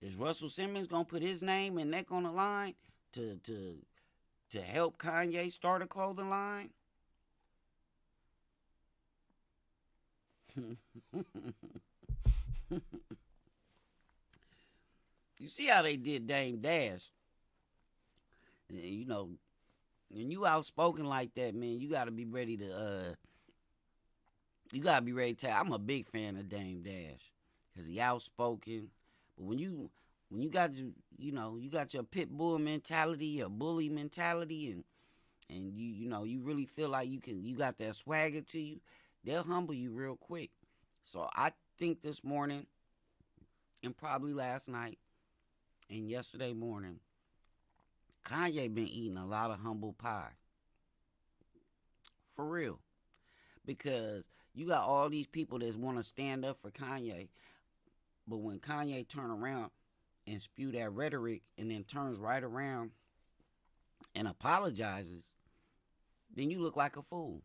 Is Russell Simmons going to put his name and neck on the line to help Kanye start a clothing line? You see how they did Dame Dash. You know, when you outspoken like that, man, you gotta be ready to I'm a big fan of Dame Dash. Cause he outspoken. But when you got you got your pit bull mentality, your bully mentality, and you really feel like you got that swagger to you, they'll humble you real quick. So I think this morning and probably last night and yesterday morning, Kanye been eating a lot of humble pie. For real. Because you got all these people that want to stand up for Kanye, but when Kanye turn around and spew that rhetoric and then turns right around and apologizes, then you look like a fool.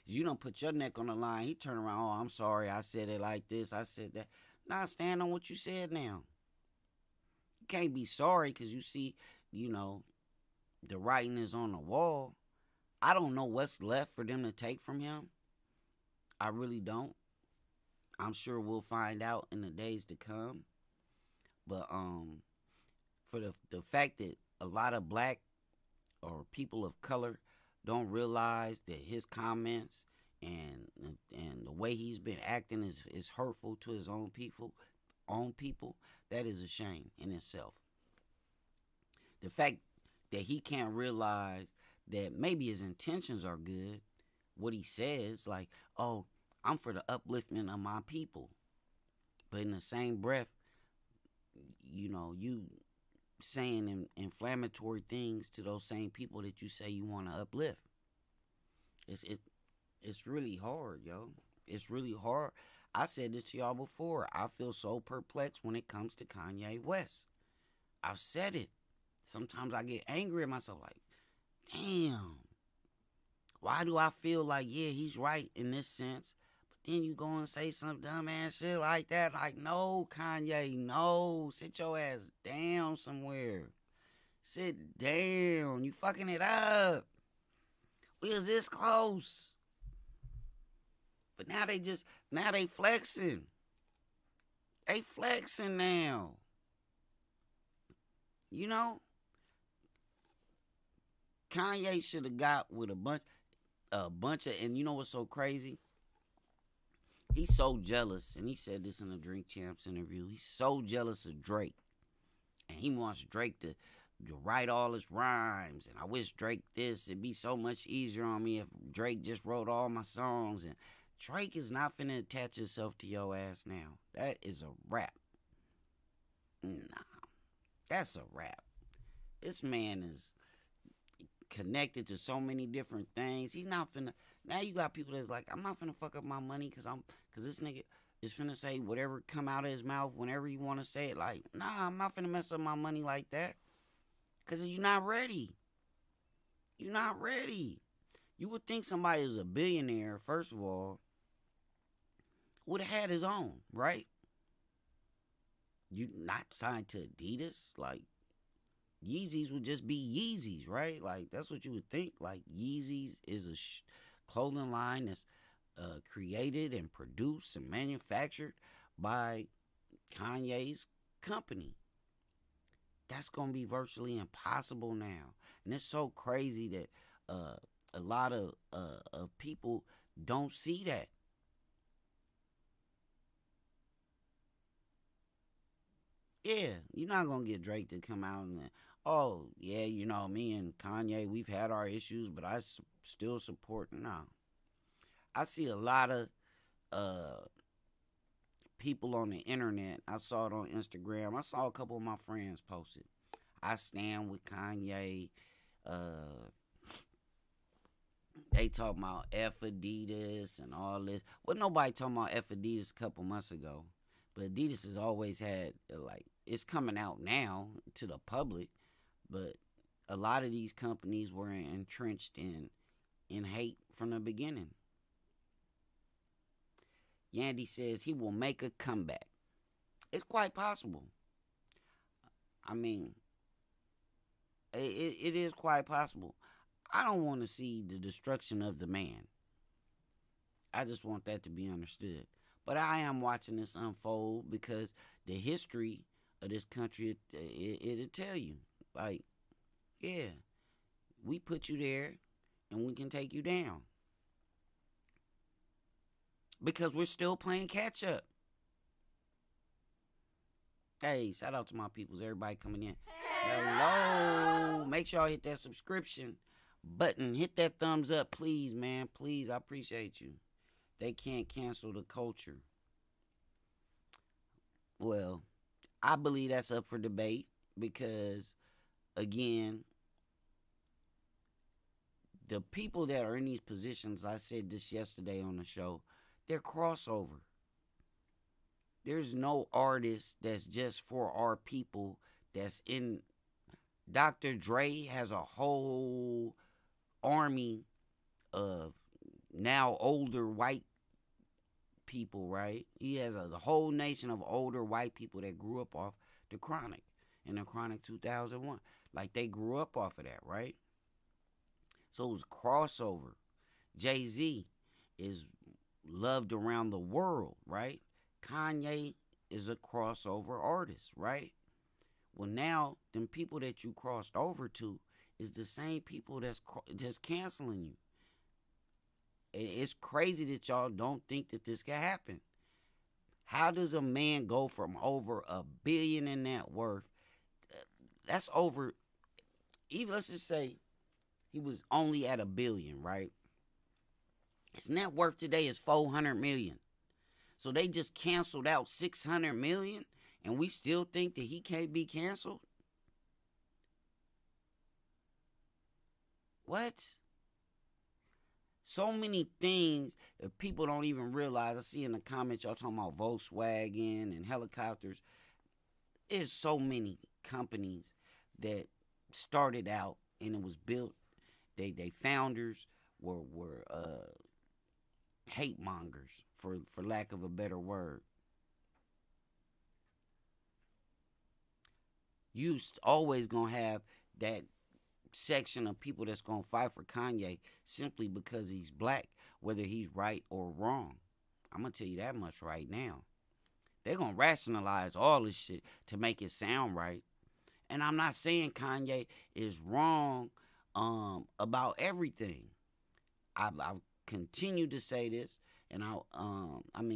You don't put your neck on the line. He turn around, oh, I'm sorry, I said it like this, I said that. Nah, stand on what you said now. You can't be sorry because you see, the writing is on the wall. I don't know what's left for them to take from him. I really don't. I'm sure we'll find out in the days to come. But for the fact that a lot of black or people of color don't realize that his comments and the way he's been acting is hurtful to his own people, that is a shame in itself. The fact that he can't realize that maybe his intentions are good, what he says, like, oh, I'm for the upliftment of my people. But in the same breath, you saying inflammatory things to those same people that you say you want to uplift. It's really hard, yo. It's really hard. I said this to y'all before. I feel so perplexed when it comes to Kanye West. I've said it. Sometimes I get angry at myself, like, damn. Why do I feel like, yeah, he's right in this sense, but then you go and say some dumb ass shit like that? Like, no, Kanye, no. Sit your ass down somewhere. Sit down. You fucking it up. We was this close. But now they flexing. They flexing now. Kanye should have got with a bunch of, and you know what's so crazy? He's so jealous, and he said this in a Drink Champs interview. He's so jealous of Drake, and he wants Drake to write all his rhymes. And I wish Drake this. It'd be so much easier on me if Drake just wrote all my songs. And Drake is not finna attach himself to your ass now. That is a rap. Nah, that's a rap. This man is connected to so many different things. He's not finna. Now you got people that's like, I'm not finna fuck up my money because this nigga. is finna say whatever come out of his mouth whenever he want to say it. Like, nah, I'm not finna mess up my money like that. Because you're not ready. You're not ready. You would think somebody is a billionaire, first of all, would have had his own, right? You not signed to Adidas. Like, Yeezys would just be Yeezys, right? Like, that's what you would think. Like, Yeezys is a clothing line that's created and produced and manufactured by Kanye's company. That's going to be virtually impossible now. And it's so crazy that a lot of people don't see that. Yeah, you're not going to get Drake to come out and, oh, yeah, me and Kanye, we've had our issues, but I still support. No. I see a lot of people on the internet. I saw it on Instagram. I saw a couple of my friends post it. I stand with Kanye. They talking about F Adidas and all this. Well, nobody talking about F Adidas a couple months ago. But Adidas has always had, like, it's coming out now to the public. But a lot of these companies were entrenched in hate from the beginning. Yandy says he will make a comeback. It's quite possible. I mean, it is quite possible. I don't want to see the destruction of the man. I just want that to be understood. But I am watching this unfold because the history of this country, it'll tell you. Like, yeah, we put you there and we can take you down. Because we're still playing catch up. Hey, shout out to my peoples, everybody coming in. Hello. Make sure y'all hit that subscription button. Hit that thumbs up, please, man. Please, I appreciate you. They can't cancel the culture. Well, I believe that's up for debate because, again, the people that are in these positions, I said this yesterday on the show, they're crossover. There's no artist that's just for our people that's in. Dr. Dre has a whole army of now older white people, right? He has a whole nation of older white people that grew up off the Chronic in the Chronic 2001. Like, they grew up off of that, right? So it was crossover. Jay-Z is loved around the world, right? Kanye is a crossover artist, right? Well, now, them people that you crossed over to is the same people that's canceling you. It's crazy that y'all don't think that this can happen. How does a man go from over $1 billion in net worth? That's over, even let's just say he was only at $1 billion, right? His net worth today is $400 million. So they just canceled out $600 million, and we still think that he can't be canceled? What? So many things that people don't even realize. I see in the comments y'all talking about Volkswagen and helicopters. There's so many companies that started out and it was built. They founders were hate mongers, for lack of a better word. You always gonna have that section of people that's gonna fight for Kanye simply because he's black, whether he's right or wrong. I'm gonna tell you that much right now. They're gonna rationalize all this shit to make it sound right. And I'm not saying Kanye is wrong about everything. I continue to say this, and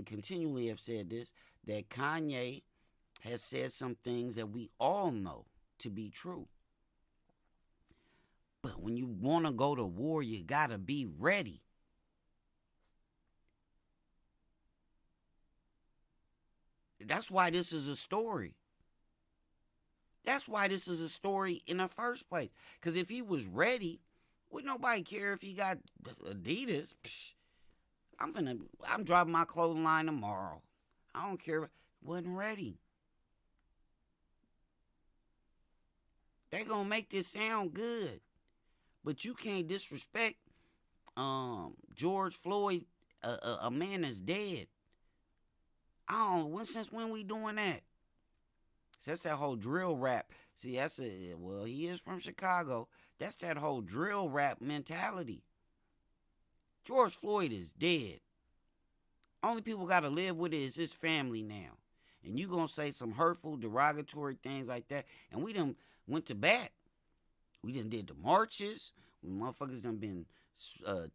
continually have said this, that Kanye has said some things that we all know to be true. But when you want to go to war, you got to be ready. That's why this is a story. That's why this is a story in the first place. Because if he was ready, would nobody care if he got Adidas? Psh, I'm dropping my clothing line tomorrow. I don't care. Wasn't ready. They gonna make this sound good, but you can't disrespect George Floyd, a man that's dead. I don't. Since when we doing that? So that's that whole drill rap. See, well, he is from Chicago. That's that whole drill rap mentality. George Floyd is dead. Only people got to live with it is his family now. And you going to say some hurtful, derogatory things like that. And we done went to bat. We done did the marches. Motherfuckers done been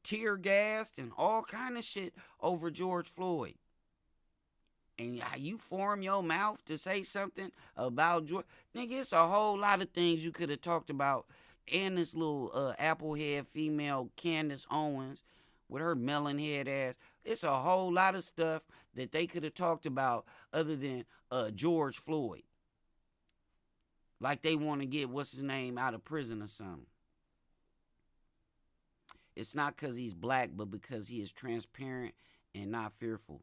tear gassed and all kind of shit over George Floyd. And you form your mouth to say something about George. Nigga, it's a whole lot of things you could have talked about. And this little applehead female Candace Owens with her melon head ass. It's a whole lot of stuff that they could have talked about other than George Floyd. Like they want to get what's his name out of prison or something. It's not because he's black, but because he is transparent and not fearful.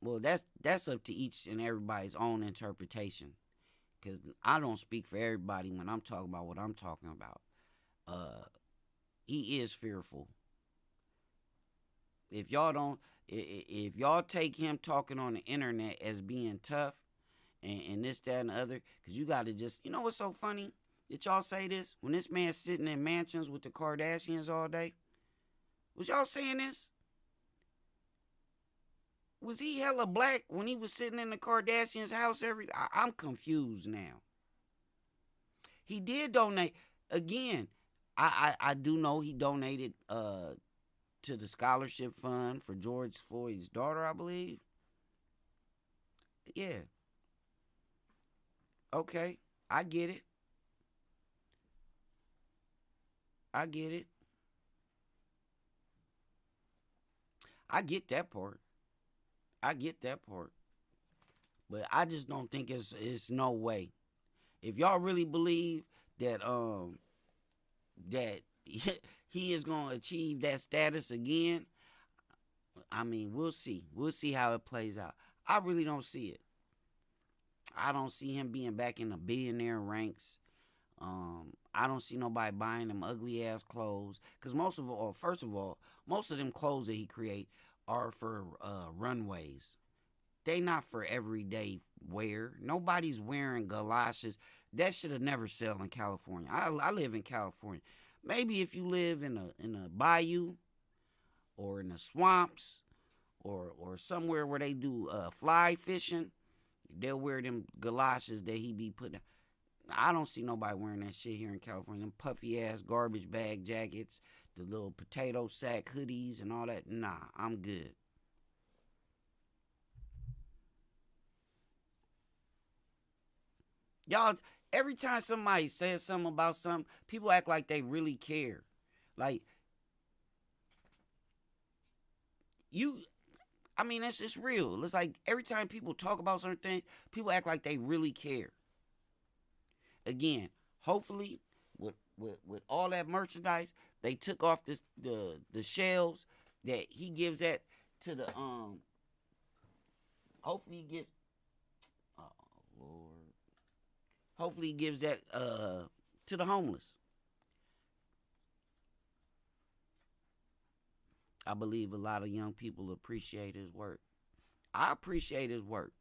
Well, that's up to each and everybody's own interpretation. Because I don't speak for everybody when I'm talking about what I'm talking about. He is fearful. If y'all take him talking on the internet as being tough and this, that, and the other, because you got to just, you know what's so funny? Did y'all say this? When this man's sitting in mansions with the Kardashians all day, was y'all saying this? Was he hella black when he was sitting in the Kardashians' house I'm confused now. He did donate. Again, I do know he donated to the scholarship fund for George Floyd's daughter, I believe. Yeah. Okay. I get it. I get it. I get that part. I get that part. But I just don't think it's no way. If y'all really believe that that he is gonna achieve that status again, I mean, we'll see. We'll see how it plays out. I really don't see it. I don't see him being back in the billionaire ranks. I don't see nobody buying them ugly ass clothes. Cause first of all, most of them clothes that he create are for runways. They not for everyday wear. Nobody's wearing galoshes. That should have never sell in California. I live in California. Maybe if you live in a bayou or in the swamps or somewhere where they do fly fishing, they'll wear them galoshes that he be putting. I don't see nobody wearing that shit here in California. Them puffy ass garbage bag jackets, the little potato sack hoodies and all that. Nah, I'm good. Y'all, every time somebody says something about something, people act like they really care. Like, it's real. It's like every time people talk about certain things, people act like they really care. Again, hopefully, with all that merchandise, they took off the shelves that he gives that to the hopefully he get oh Lord. Hopefully he gives that to the homeless. I believe a lot of young people appreciate his work. I appreciate his work.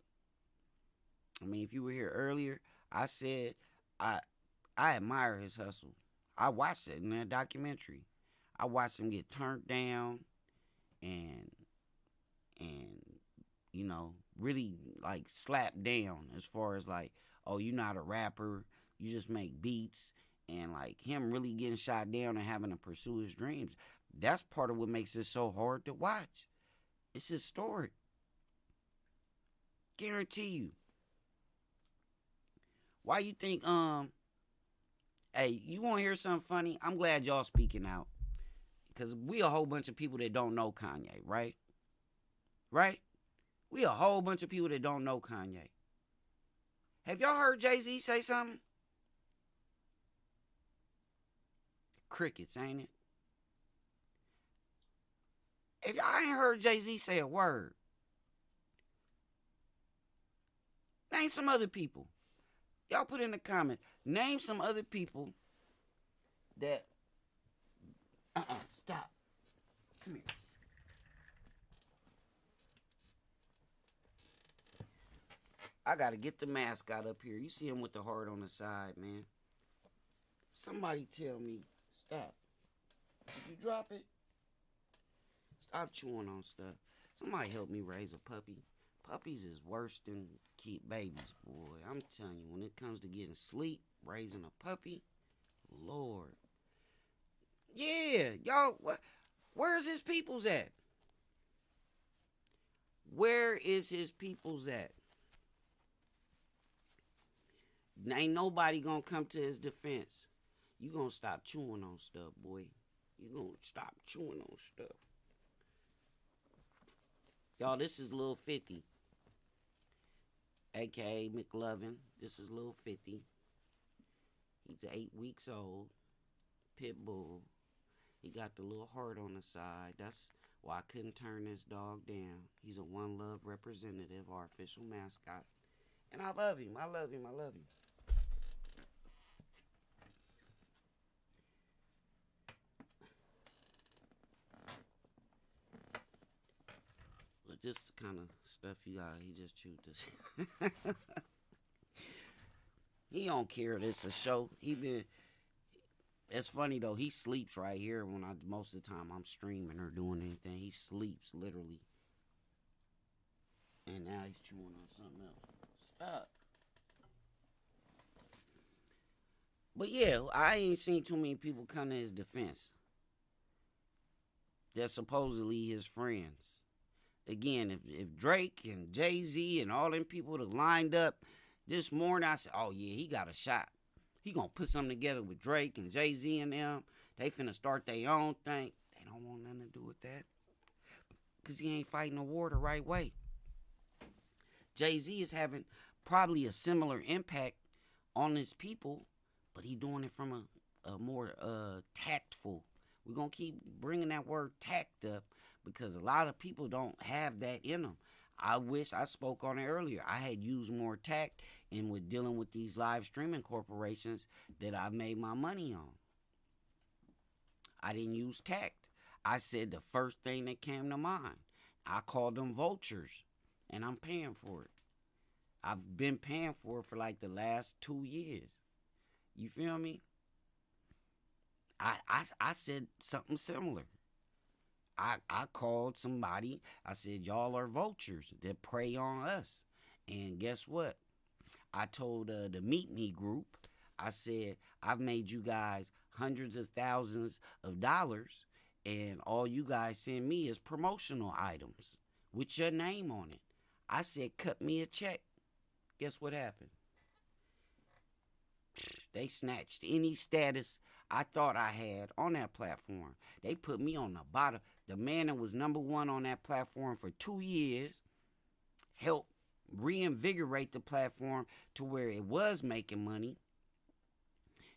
I mean, if you were here earlier, I said I admire his hustle. I watched it in that documentary. I watched him get turned down and really like slapped down as far as like, oh, you're not a rapper, you just make beats, and like him really getting shot down and having to pursue his dreams. That's part of what makes it so hard to watch. It's historic. Guarantee you. Why you think hey, you want to hear something funny? I'm glad y'all speaking out. Because we a whole bunch of people that don't know Kanye, right? Right? We a whole bunch of people that don't know Kanye. Have y'all heard Jay-Z say something? Crickets, ain't it? If y'all ain't heard Jay-Z say a word. Name some other people. Y'all put in the comments. Name some other people that. Stop. Come here. I gotta get the mascot up here. You see him with the heart on the side, man. Somebody tell me. Stop. Did you drop it? Stop chewing on stuff. Somebody help me raise a puppy. Puppies is worse than kid babies, boy. I'm telling you, when it comes to getting sleep, raising a puppy, Lord. Yeah, y'all, where's his peoples at? Where is his peoples at? Ain't nobody gonna come to his defense. You gonna stop chewing on stuff, boy. You gonna stop chewing on stuff. Y'all, this is Lil 50. A.K.A. McLovin. This is Lil 50. He's 8 weeks old. Pit bull. He got the little heart on the side. That's why I couldn't turn this dog down. He's a One Love representative, our official mascot. And I love him. I love him. I love him. But this kind of stuff you got, he just chewed this. He don't care. It's a show. It's funny though. He sleeps right here when most of the time I'm streaming or doing anything. He sleeps literally. And now he's chewing on something else. Stop. But yeah, I ain't seen too many people come to his defense. They're supposedly his friends. Again, if Drake and Jay-Z and all them people that lined up this morning, I said, oh yeah, he got a shot. He gonna put something together with Drake and Jay-Z and them. They finna start their own thing. They don't want nothing to do with that. Because he ain't fighting the war the right way. Jay-Z is having probably a similar impact on his people, but he doing it from a more tactful. We're gonna keep bringing that word tact up because a lot of people don't have that in them. I wish I spoke on it earlier. I had used more tact in with dealing with these live streaming corporations that I made my money on. I didn't use tact. I said the first thing that came to mind. I called them vultures, and I'm paying for it. I've been paying for it for like the last 2 years. You feel me? I said something similar. I called somebody. I said, y'all are vultures that prey on us. And guess what? I told the Meet Me group, I said, I've made you guys hundreds of thousands of dollars, and all you guys send me is promotional items with your name on it. I said, cut me a check. Guess what happened? They snatched any status I thought I had on that platform. They put me on the bottom. The man that was #1 on that platform for 2 years helped reinvigorate the platform to where it was making money.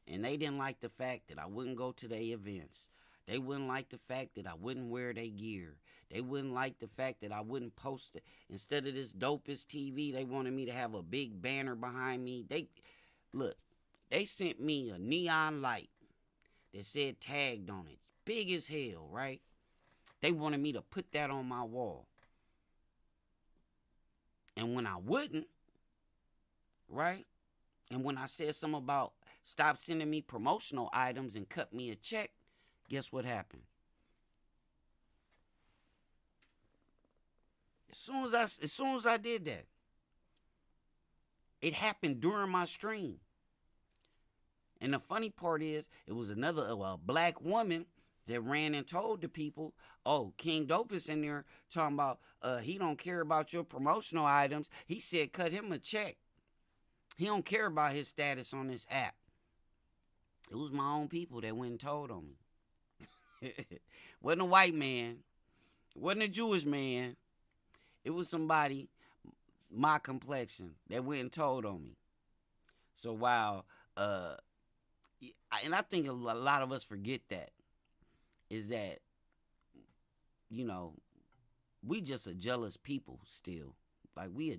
And they didn't like the fact that I wouldn't go to their events. They wouldn't like the fact that I wouldn't wear their gear. They wouldn't like the fact that I wouldn't post it. Instead of this dopest TV, they wanted me to have a big banner behind me. They sent me a neon light that said tagged on it. Big as hell, right? They wanted me to put that on my wall. And when I wouldn't, right? And when I said something about stop sending me promotional items and cut me a check, guess what happened? As soon as I did that, it happened during my stream. And the funny part is, it was another black woman that ran and told the people, oh, King Dope is in there talking about he don't care about your promotional items. He said cut him a check. He don't care about his status on this app. It was my own people that went and told on me. Wasn't a white man. Wasn't a Jewish man. It was somebody my complexion that went and told on me. So while and I think a lot of us forget that, is that, you know, we just a jealous people still. Like we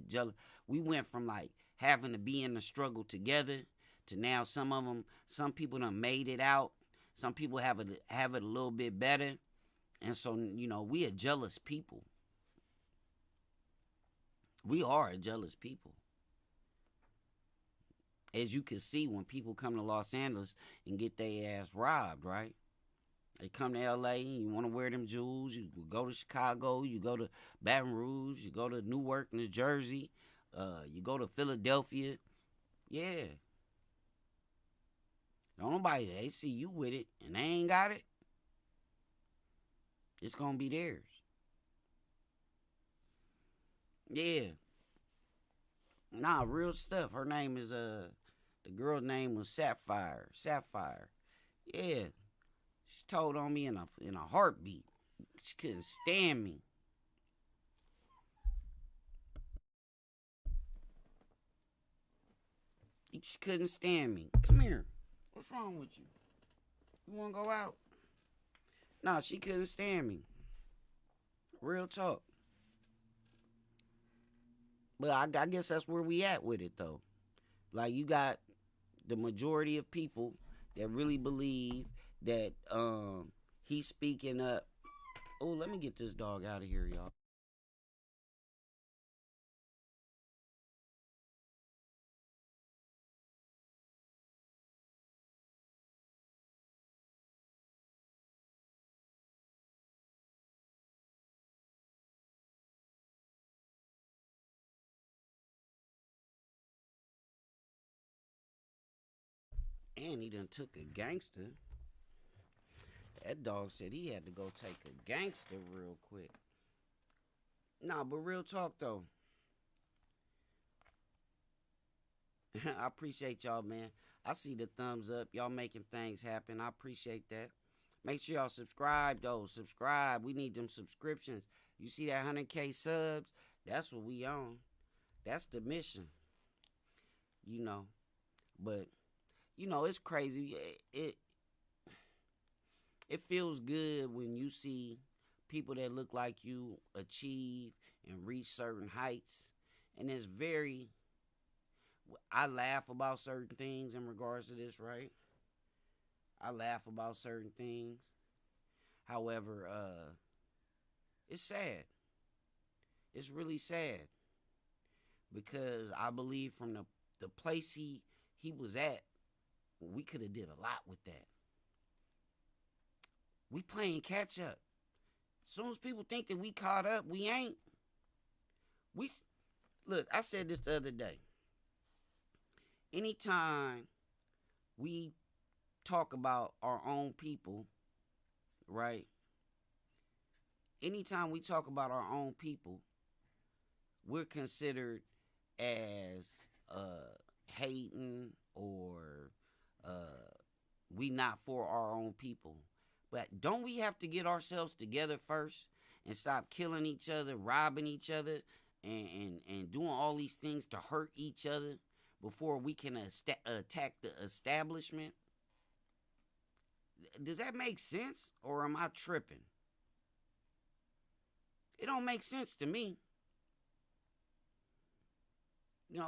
went from like having to be in the struggle together, to now some people done made it out. Some people have it a little bit better. And so, we a jealous people. We are a jealous people. As you can see, when people come to Los Angeles and get their ass robbed, right? They come to LA and you want to wear them jewels. You go to Chicago. You go to Baton Rouge. You go to Newark, New Jersey. You go to Philadelphia. Yeah. Don't nobody, they see you with it and they ain't got it. It's going to be theirs. Yeah. Nah, real stuff. Her name is, the girl's name was Sapphire. Sapphire. Yeah. She told on me in a heartbeat. She couldn't stand me. She couldn't stand me. Come here. What's wrong with you? You want to go out? No, she couldn't stand me. Real talk. But I guess that's where we at with it, though. Like, you got the majority of people that really believe that he's speaking up. Oh, let me get this dog out of here, y'all. And he done took a gangster. That dog said he had to go take a gangster real quick. Nah, but real talk, though. I appreciate y'all, man. I see the thumbs up. Y'all making things happen. I appreciate that. Make sure y'all subscribe, though. Subscribe. We need them subscriptions. You see that 100K subs? That's what we on. That's the mission. But, it's crazy. It feels good when you see people that look like you achieve and reach certain heights. And I laugh about certain things in regards to this, right? I laugh about certain things. However, it's sad. It's really sad. Because I believe from the place he was at, we could have did a lot with that. We playing catch up. As soon as people think that we caught up, we ain't. Look, I said this the other day. Anytime we talk about our own people, right? Anytime we talk about our own people, we're considered as hating or we not for our own people. But don't we have to get ourselves together first and stop killing each other, robbing each other, and doing all these things to hurt each other before we can attack the establishment? Does that make sense, or am I tripping? It don't make sense to me.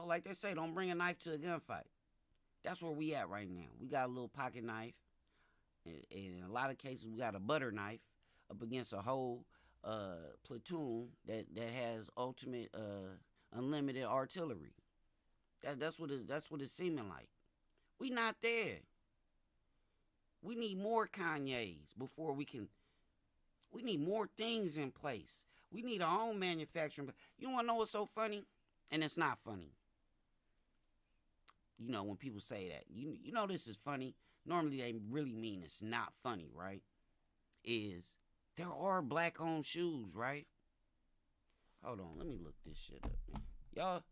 Like they say, don't bring a knife to a gunfight. That's where we at right now. We got a little pocket knife. In a lot of cases, we got a butter knife up against a whole platoon that has ultimate unlimited artillery. That's what it's seeming like. We not there. We need more Kanye's before we can. We need more things in place. We need our own manufacturing. You want to know what's so funny? And it's not funny. When people say that, this is funny. Normally they really mean it's not funny, right? Is there are black-owned shoes, right? Hold on, let me look this shit up, man. Y'all,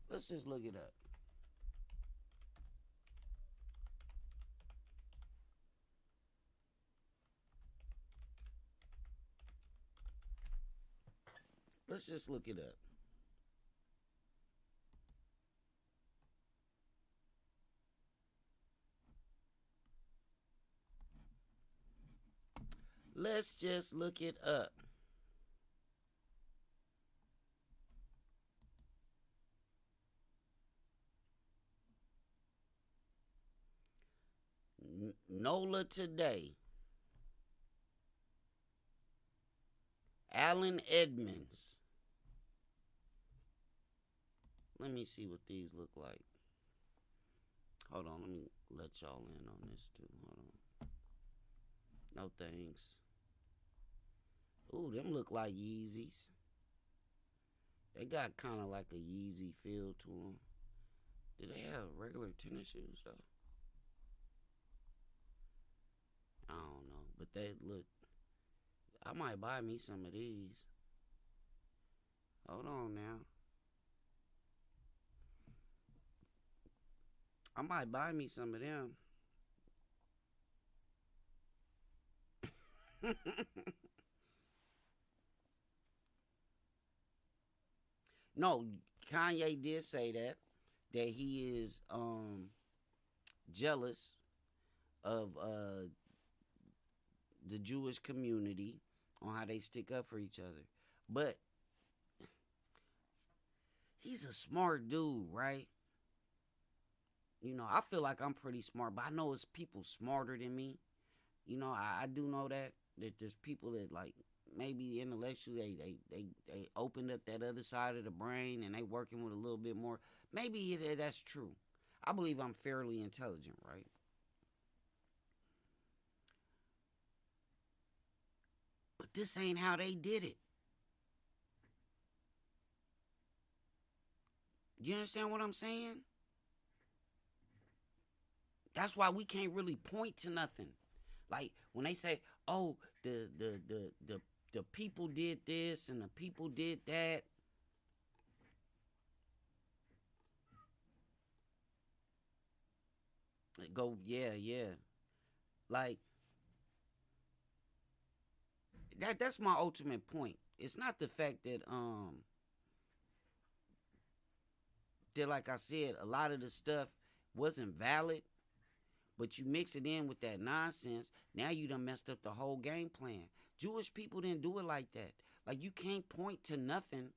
let's just look it up. Let's just look it up. Let's just look it up. Nola Today, Alan Edmonds. Let me see what these look like. Hold on, let me let y'all in on this too. Hold on. No thanks. Ooh, them look like Yeezys. They got kind of like a Yeezy feel to them. Do they have regular tennis shoes though? I don't know, but they look. I might buy me some of these. Hold on now. I might buy me some of them. No, Kanye did say that he is jealous of the Jewish community on how they stick up for each other. But he's a smart dude, right? You know, I feel like I'm pretty smart, but I know it's people smarter than me. You know, I do know that there's people that like maybe intellectually they opened up that other side of the brain and they working with a little bit more. Maybe that's true. I believe I'm fairly intelligent, right? But this ain't how they did it. You understand what I'm saying? That's why we can't really point to nothing. Like when they say, "Oh, the people did this and the people did that." They go, yeah. Like that's my ultimate point. It's not the fact that like I said, a lot of the stuff wasn't valid, but you mix it in with that nonsense, now you done messed up the whole game plan. Jewish people didn't do it like that. Like you can't point to nothing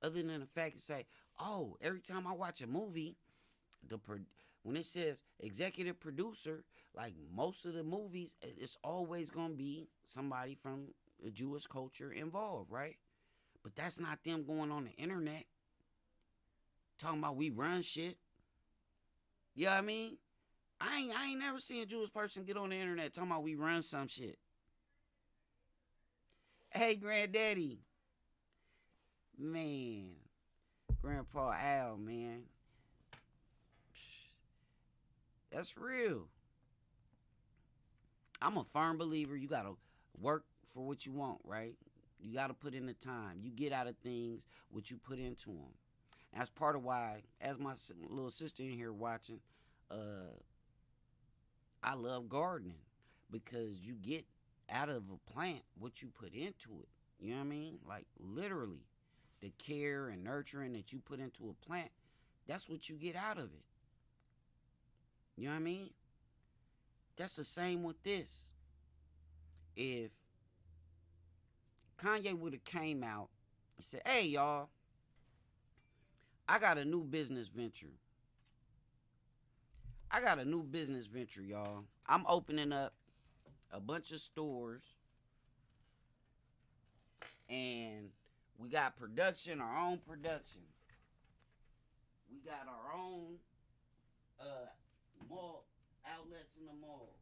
other than the fact to say, oh, every time I watch a movie, when it says executive producer, like most of the movies, it's always gonna be somebody from the Jewish culture involved, right? But that's not them going on the internet talking about we run shit. You know what I mean? I ain't never seen a Jewish person get on the internet talking about we run some shit. Hey, granddaddy. Man. Grandpa Al, man. That's real. I'm a firm believer you got to work for what you want, right? You got to put in the time. You get out of things what you put into them. That's part of why, as my little sister in here watching, I love gardening because you get out of a plant what you put into it. You know what I mean? Like literally, the care and nurturing that you put into a plant, that's what you get out of it. You know what I mean? That's the same with this. If Kanye would have came out and said, "Hey y'all, I got a new business venture. Y'all. I'm opening up a bunch of stores and we got production, our own production. We got our own mall outlets in the mall."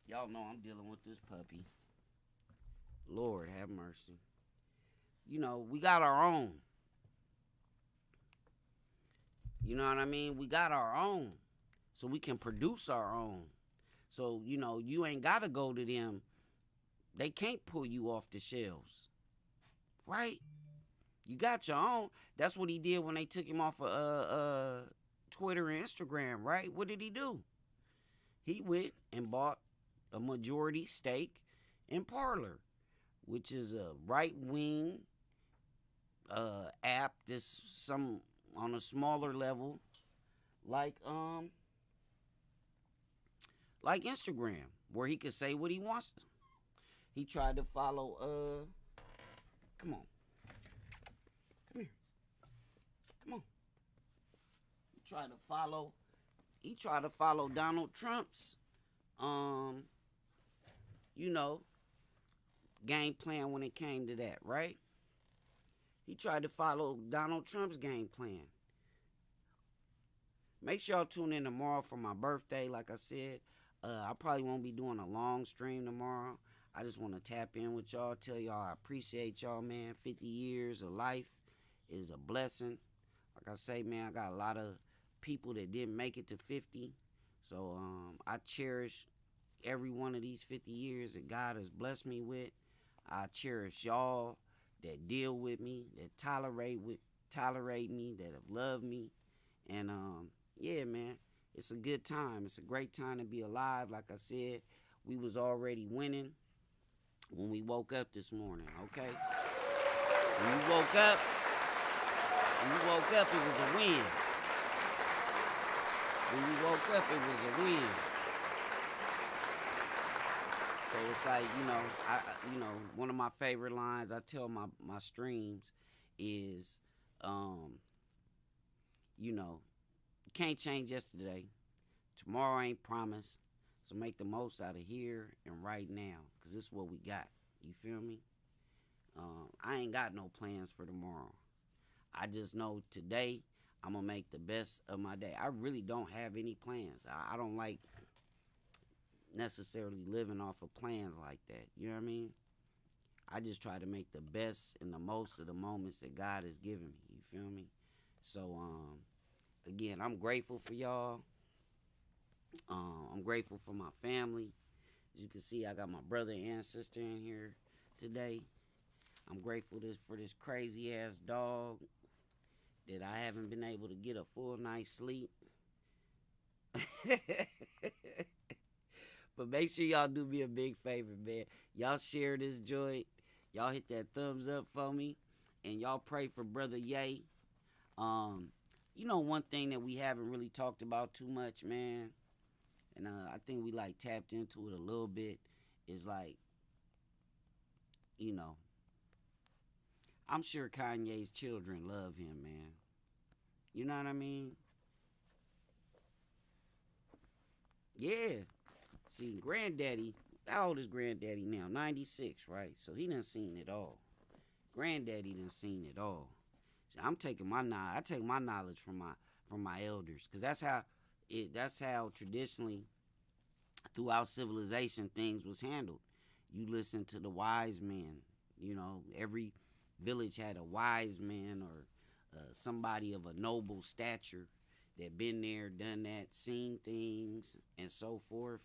Y'all know I'm dealing with this puppy. Lord have mercy. You know, we got our own. You know what I mean? We got our own. So we can produce our own. So, you know, you ain't got to go to them. They can't pull you off the shelves. Right? You got your own. That's what he did when they took him off of Twitter and Instagram, right? What did he do? He went and bought a majority stake in Parler, which is a right-wing app that's some on a smaller level, like Instagram, where he could say what he wants. He tried to follow come on. Come here. Come on. He tried to follow he tried to follow Donald Trump's, um, you know, game plan when it came to that, right? He tried to follow Donald Trump's game plan. Make sure y'all tune in tomorrow for my birthday. Like I said, I probably won't be doing a long stream tomorrow. I just want to tap in with y'all, tell y'all I appreciate y'all, man. 50 years of life is a blessing. Like I say, man, I got a lot of people that didn't make it to 50. So I cherish every one of these 50 years that God has blessed me with. I cherish y'all that deal with me, that tolerate me, that have loved me. And yeah, man, it's a good time. It's a great time to be alive. Like I said, we was already winning when we woke up this morning, okay? When you woke up, it was a win. When you woke up, it was a win. So it's like, one of my favorite lines I tell my streams is, you can't change yesterday. Tomorrow ain't promised. So make the most out of here and right now, because this is what we got. You feel me? I ain't got no plans for tomorrow. I just know today I'm going to make the best of my day. I really don't have any plans. I don't like necessarily living off of plans like that. You know what I mean? I just try to make the best and the most of the moments that God has given me. You feel me? So, again, I'm grateful for y'all. I'm grateful for my family. As you can see, I got my brother and sister in here today. I'm grateful for this crazy ass dog that I haven't been able to get a full night's sleep. But make sure y'all do me a big favor, man. Y'all share this joint. Y'all hit that thumbs up for me. And y'all pray for Brother Ye. One thing that we haven't really talked about too much, man, and I think we like tapped into it a little bit, is like, I'm sure Kanye's children love him, man. You know what I mean? Yeah. See, Granddaddy, how old is Granddaddy now? 96, right? So he done seen it all. Granddaddy done seen it all. So I take my knowledge from my elders, because that's how traditionally throughout civilization things was handled. You listen to the wise men. Every village had a wise man or somebody of a noble stature that been there, done that, seen things, and so forth.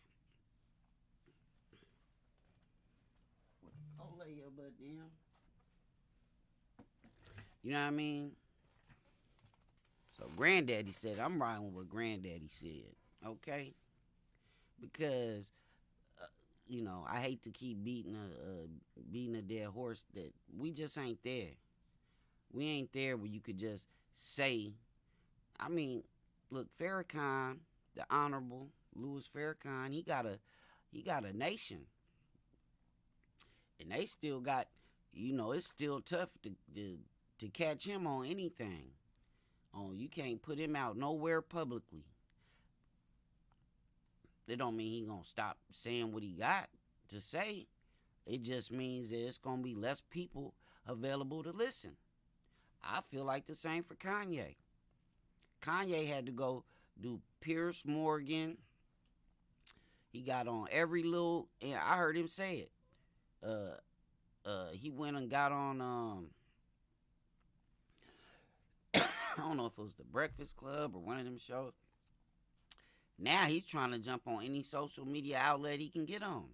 Oh, lay your butt down. You know what I mean? So Granddaddy said, I'm riding with what Granddaddy said, okay? Because, I hate to keep beating a dead horse that we just ain't there. We ain't there where you could just say, look, Farrakhan, the Honorable Louis Farrakhan, he got a nation. And they still got, it's still tough to catch him on anything. You can't put him out nowhere publicly. That don't mean he gonna stop saying what he got to say. It just means that it's gonna be less people available to listen. I feel like the same for Kanye. Kanye had to go do Pierce Morgan. He got on every little, and I heard him say it. He went and got on I don't know if it was the Breakfast Club or one of them shows. Now he's trying to jump on any social media outlet he can get on.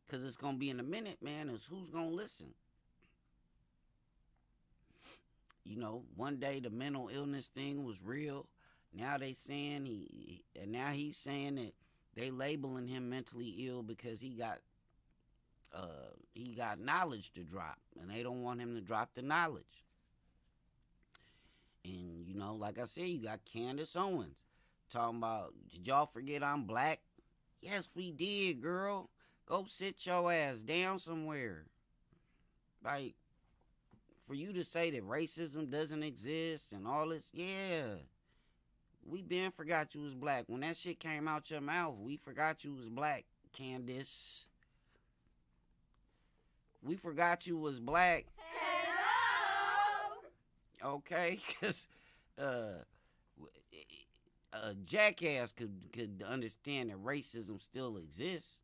Because it's going to be in a minute, man, is who's going to listen. One day the mental illness thing was real. Now they saying he's saying that they labeling him mentally ill because he got knowledge to drop, and they don't want him to drop the knowledge. And, like I said, you got Candace Owens talking about, did y'all forget I'm black? Yes, we did, girl. Go sit your ass down somewhere. Like, for you to say that racism doesn't exist and all this, yeah. We been forgot you was black. When that shit came out your mouth, we forgot you was black, Candace. We forgot you was black. Hello. Okay, because a jackass could understand that racism still exists.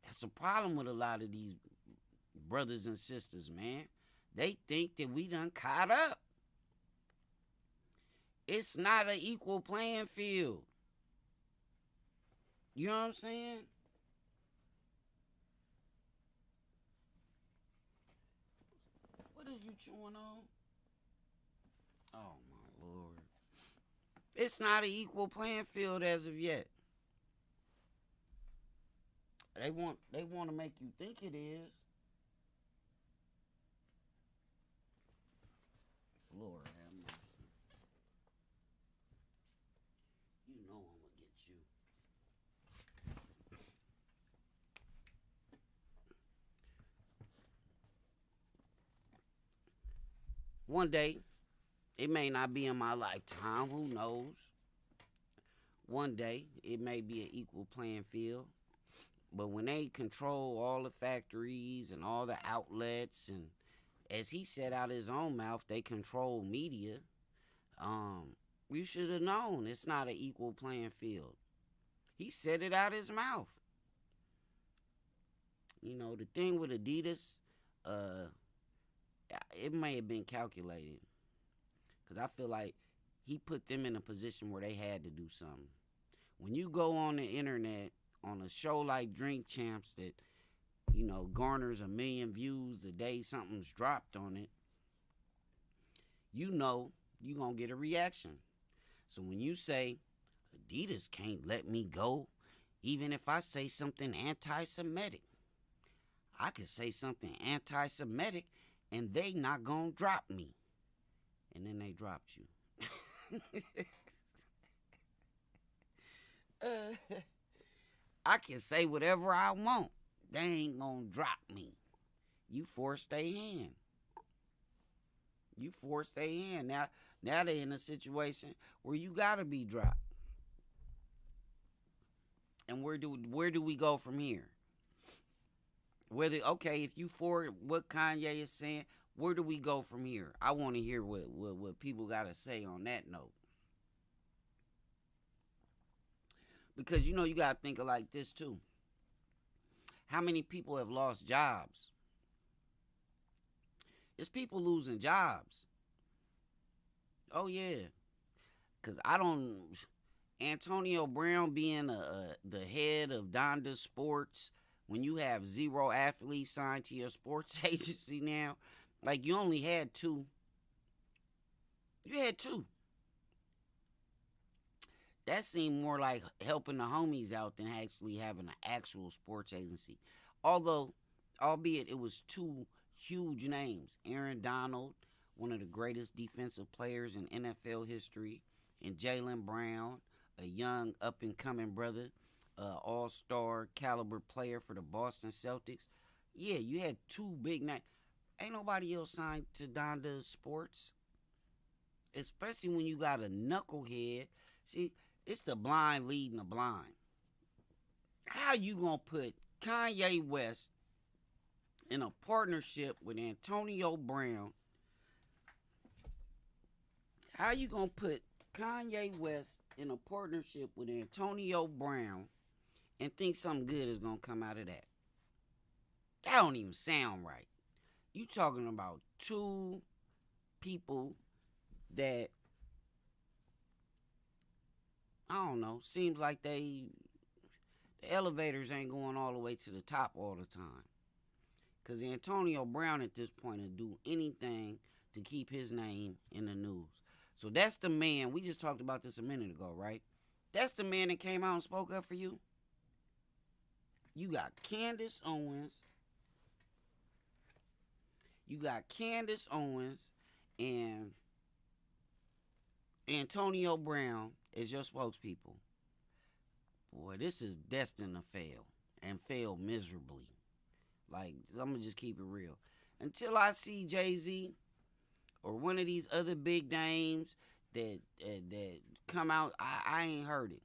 That's a problem with a lot of these brothers and sisters, man. They think that we done caught up. It's not an equal playing field. You know what I'm saying? What are you chewing on? Oh my Lord. It's not an equal playing field as of yet. They want to make you think it is. Lord have mercy. You know I'm gonna get you. One day, it may not be in my lifetime, who knows? One day, it may be an equal playing field. But when they control all the factories and all the outlets, and as he said out his own mouth, they control media, you should have known it's not an equal playing field. He said it out his mouth. You know, the thing with Adidas, it may have been calculated. Because I feel like he put them in a position where they had to do something. When you go on the internet, on a show like Drink Champs that, you know, garners 1 million views the day something's dropped on it, you know you're going to get a reaction. So when you say, Adidas can't let me go, even if I say something anti-Semitic, I could say something anti-Semitic and they not going to drop me. And then they dropped you. I can say whatever I want. They ain't gonna drop me. You forced their hand. You forced their hand. Now they in a situation where you gotta be dropped. And where do we go from here? If you for what Kanye is saying, where do we go from here? I want to hear what people gotta say on that note. Because, you know, you got to think of like this, too. How many people have lost jobs? It's people losing jobs. Oh, yeah. Because Antonio Brown being the head of Donda Sports, when you have 0 athletes signed to your sports agency now, like you only had 2. You had 2. That seemed more like helping the homies out than actually having an actual sports agency. Albeit it was 2 huge names. Aaron Donald, one of the greatest defensive players in NFL history, and Jaylen Brown, a young up-and-coming brother, all-star caliber player for the Boston Celtics. Yeah, you had 2 big names. Ain't nobody else signed to Donda Sports. Especially when you got a knucklehead. See, it's the blind leading the blind. How you gonna put Kanye West in a partnership with Antonio Brown? How you gonna put Kanye West in a partnership with Antonio Brown and think something good is gonna come out of that? That don't even sound right. You talking about 2 people that, I don't know, seems like the elevators ain't going all the way to the top all the time. Because Antonio Brown at this point will do anything to keep his name in the news. So that's the man, we just talked about this a minute ago, right? That's the man that came out and spoke up for you. You got Candace Owens. And Antonio Brown as your spokespeople. Boy, this is destined to fail, and fail miserably. Like, I'm going to just keep it real. Until I see Jay-Z or one of these other big names that come out. I ain't heard it.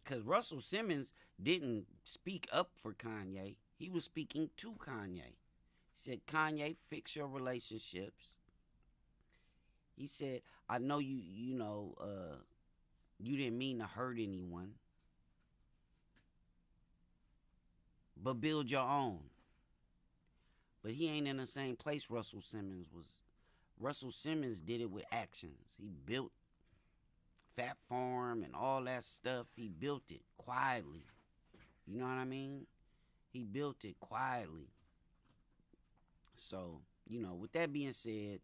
Because Russell Simmons didn't speak up for Kanye. He was speaking to Kanye. He said, Kanye, fix your relationships. He said, I know you didn't mean to hurt anyone, but build your own. But he ain't in the same place Russell Simmons was. Russell Simmons did it with actions. He built Fat Farm and all that stuff. He built it quietly. You know what I mean? He built it quietly. So, with that being said,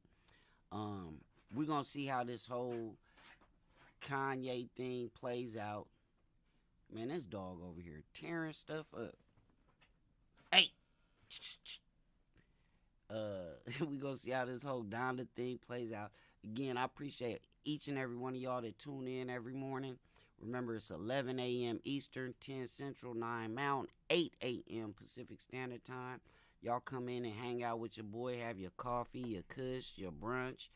we're going to see how this whole Kanye thing plays out. Man, this dog over here tearing stuff up. Hey! We're going to see how this whole Donda thing plays out. Again, I appreciate each and every one of y'all that tune in every morning. Remember, it's 11 a.m. Eastern, 10 Central, 9 Mountain, 8 a.m. Pacific Standard Time. Y'all come in and hang out with your boy, have your coffee, your kush, your brunch,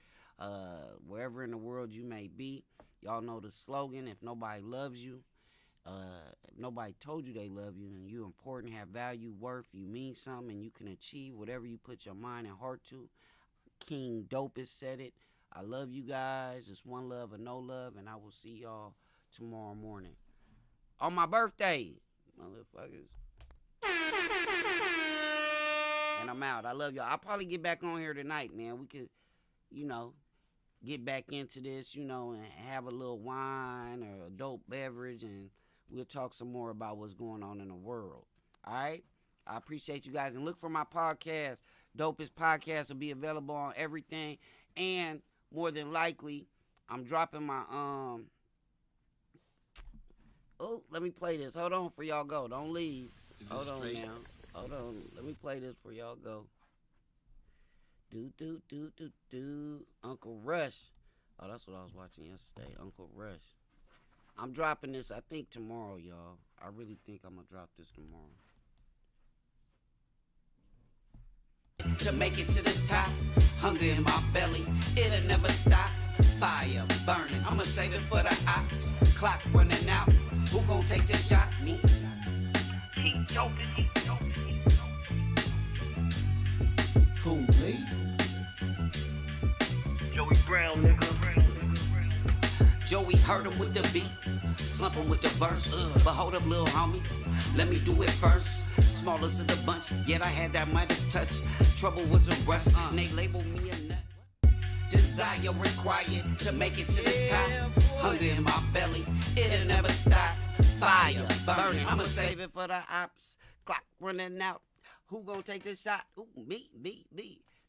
wherever in the world you may be. Y'all know the slogan, if nobody loves you, if nobody told you they love you, and you important, have value, worth, you mean something, and you can achieve whatever you put your mind and heart to. King Dopest said it. I love you guys. It's one love or no love, and I will see y'all tomorrow morning. On my birthday, motherfuckers. And I'm out. I love y'all. I'll probably get back on here tonight, man. We could, get back into this, and have a little wine or a dope beverage, and we'll talk some more about what's going on in the world. All right? I appreciate you guys. And look for my podcast. Dopest Podcast will be available on everything. And more than likely, I'm dropping my Oh, let me play this. Hold on for y'all go. Don't leave. Hold on now. Hold on. Let me play this for y'all go. Do. Uncle Rush. Oh, that's what I was watching yesterday. Uncle Rush. I'm dropping this, I think, tomorrow, y'all. I really think I'm going to drop this tomorrow. To make it to the top, hunger in my belly, it'll never stop. Fire burning, I'ma save it for the ops. Clock running out, who gon' take the shot? Me. Keep doping. Who, me? Joey Brown, nigga. Joey hurt him with the beat, slump him with the verse. But hold up, little homie, let me do it first. Smallest of the bunch, yet I had that Midas touch. Trouble was a rush, and they labeled me a nut. Desire required to make it to the top. Hunger in my belly, it'll never stop. Fire burning, I'ma save it for the ops. Clock running out, who gon' take this shot? Ooh, me.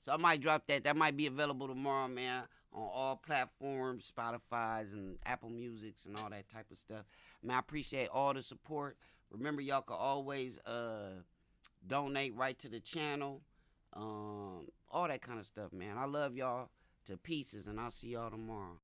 So I might drop that. That might be available tomorrow, man. On all platforms, Spotify's and Apple Musics and all that type of stuff. Man, I appreciate all the support. Remember, y'all can always donate right to the channel. All that kind of stuff, man. I love y'all to pieces, and I'll see y'all tomorrow.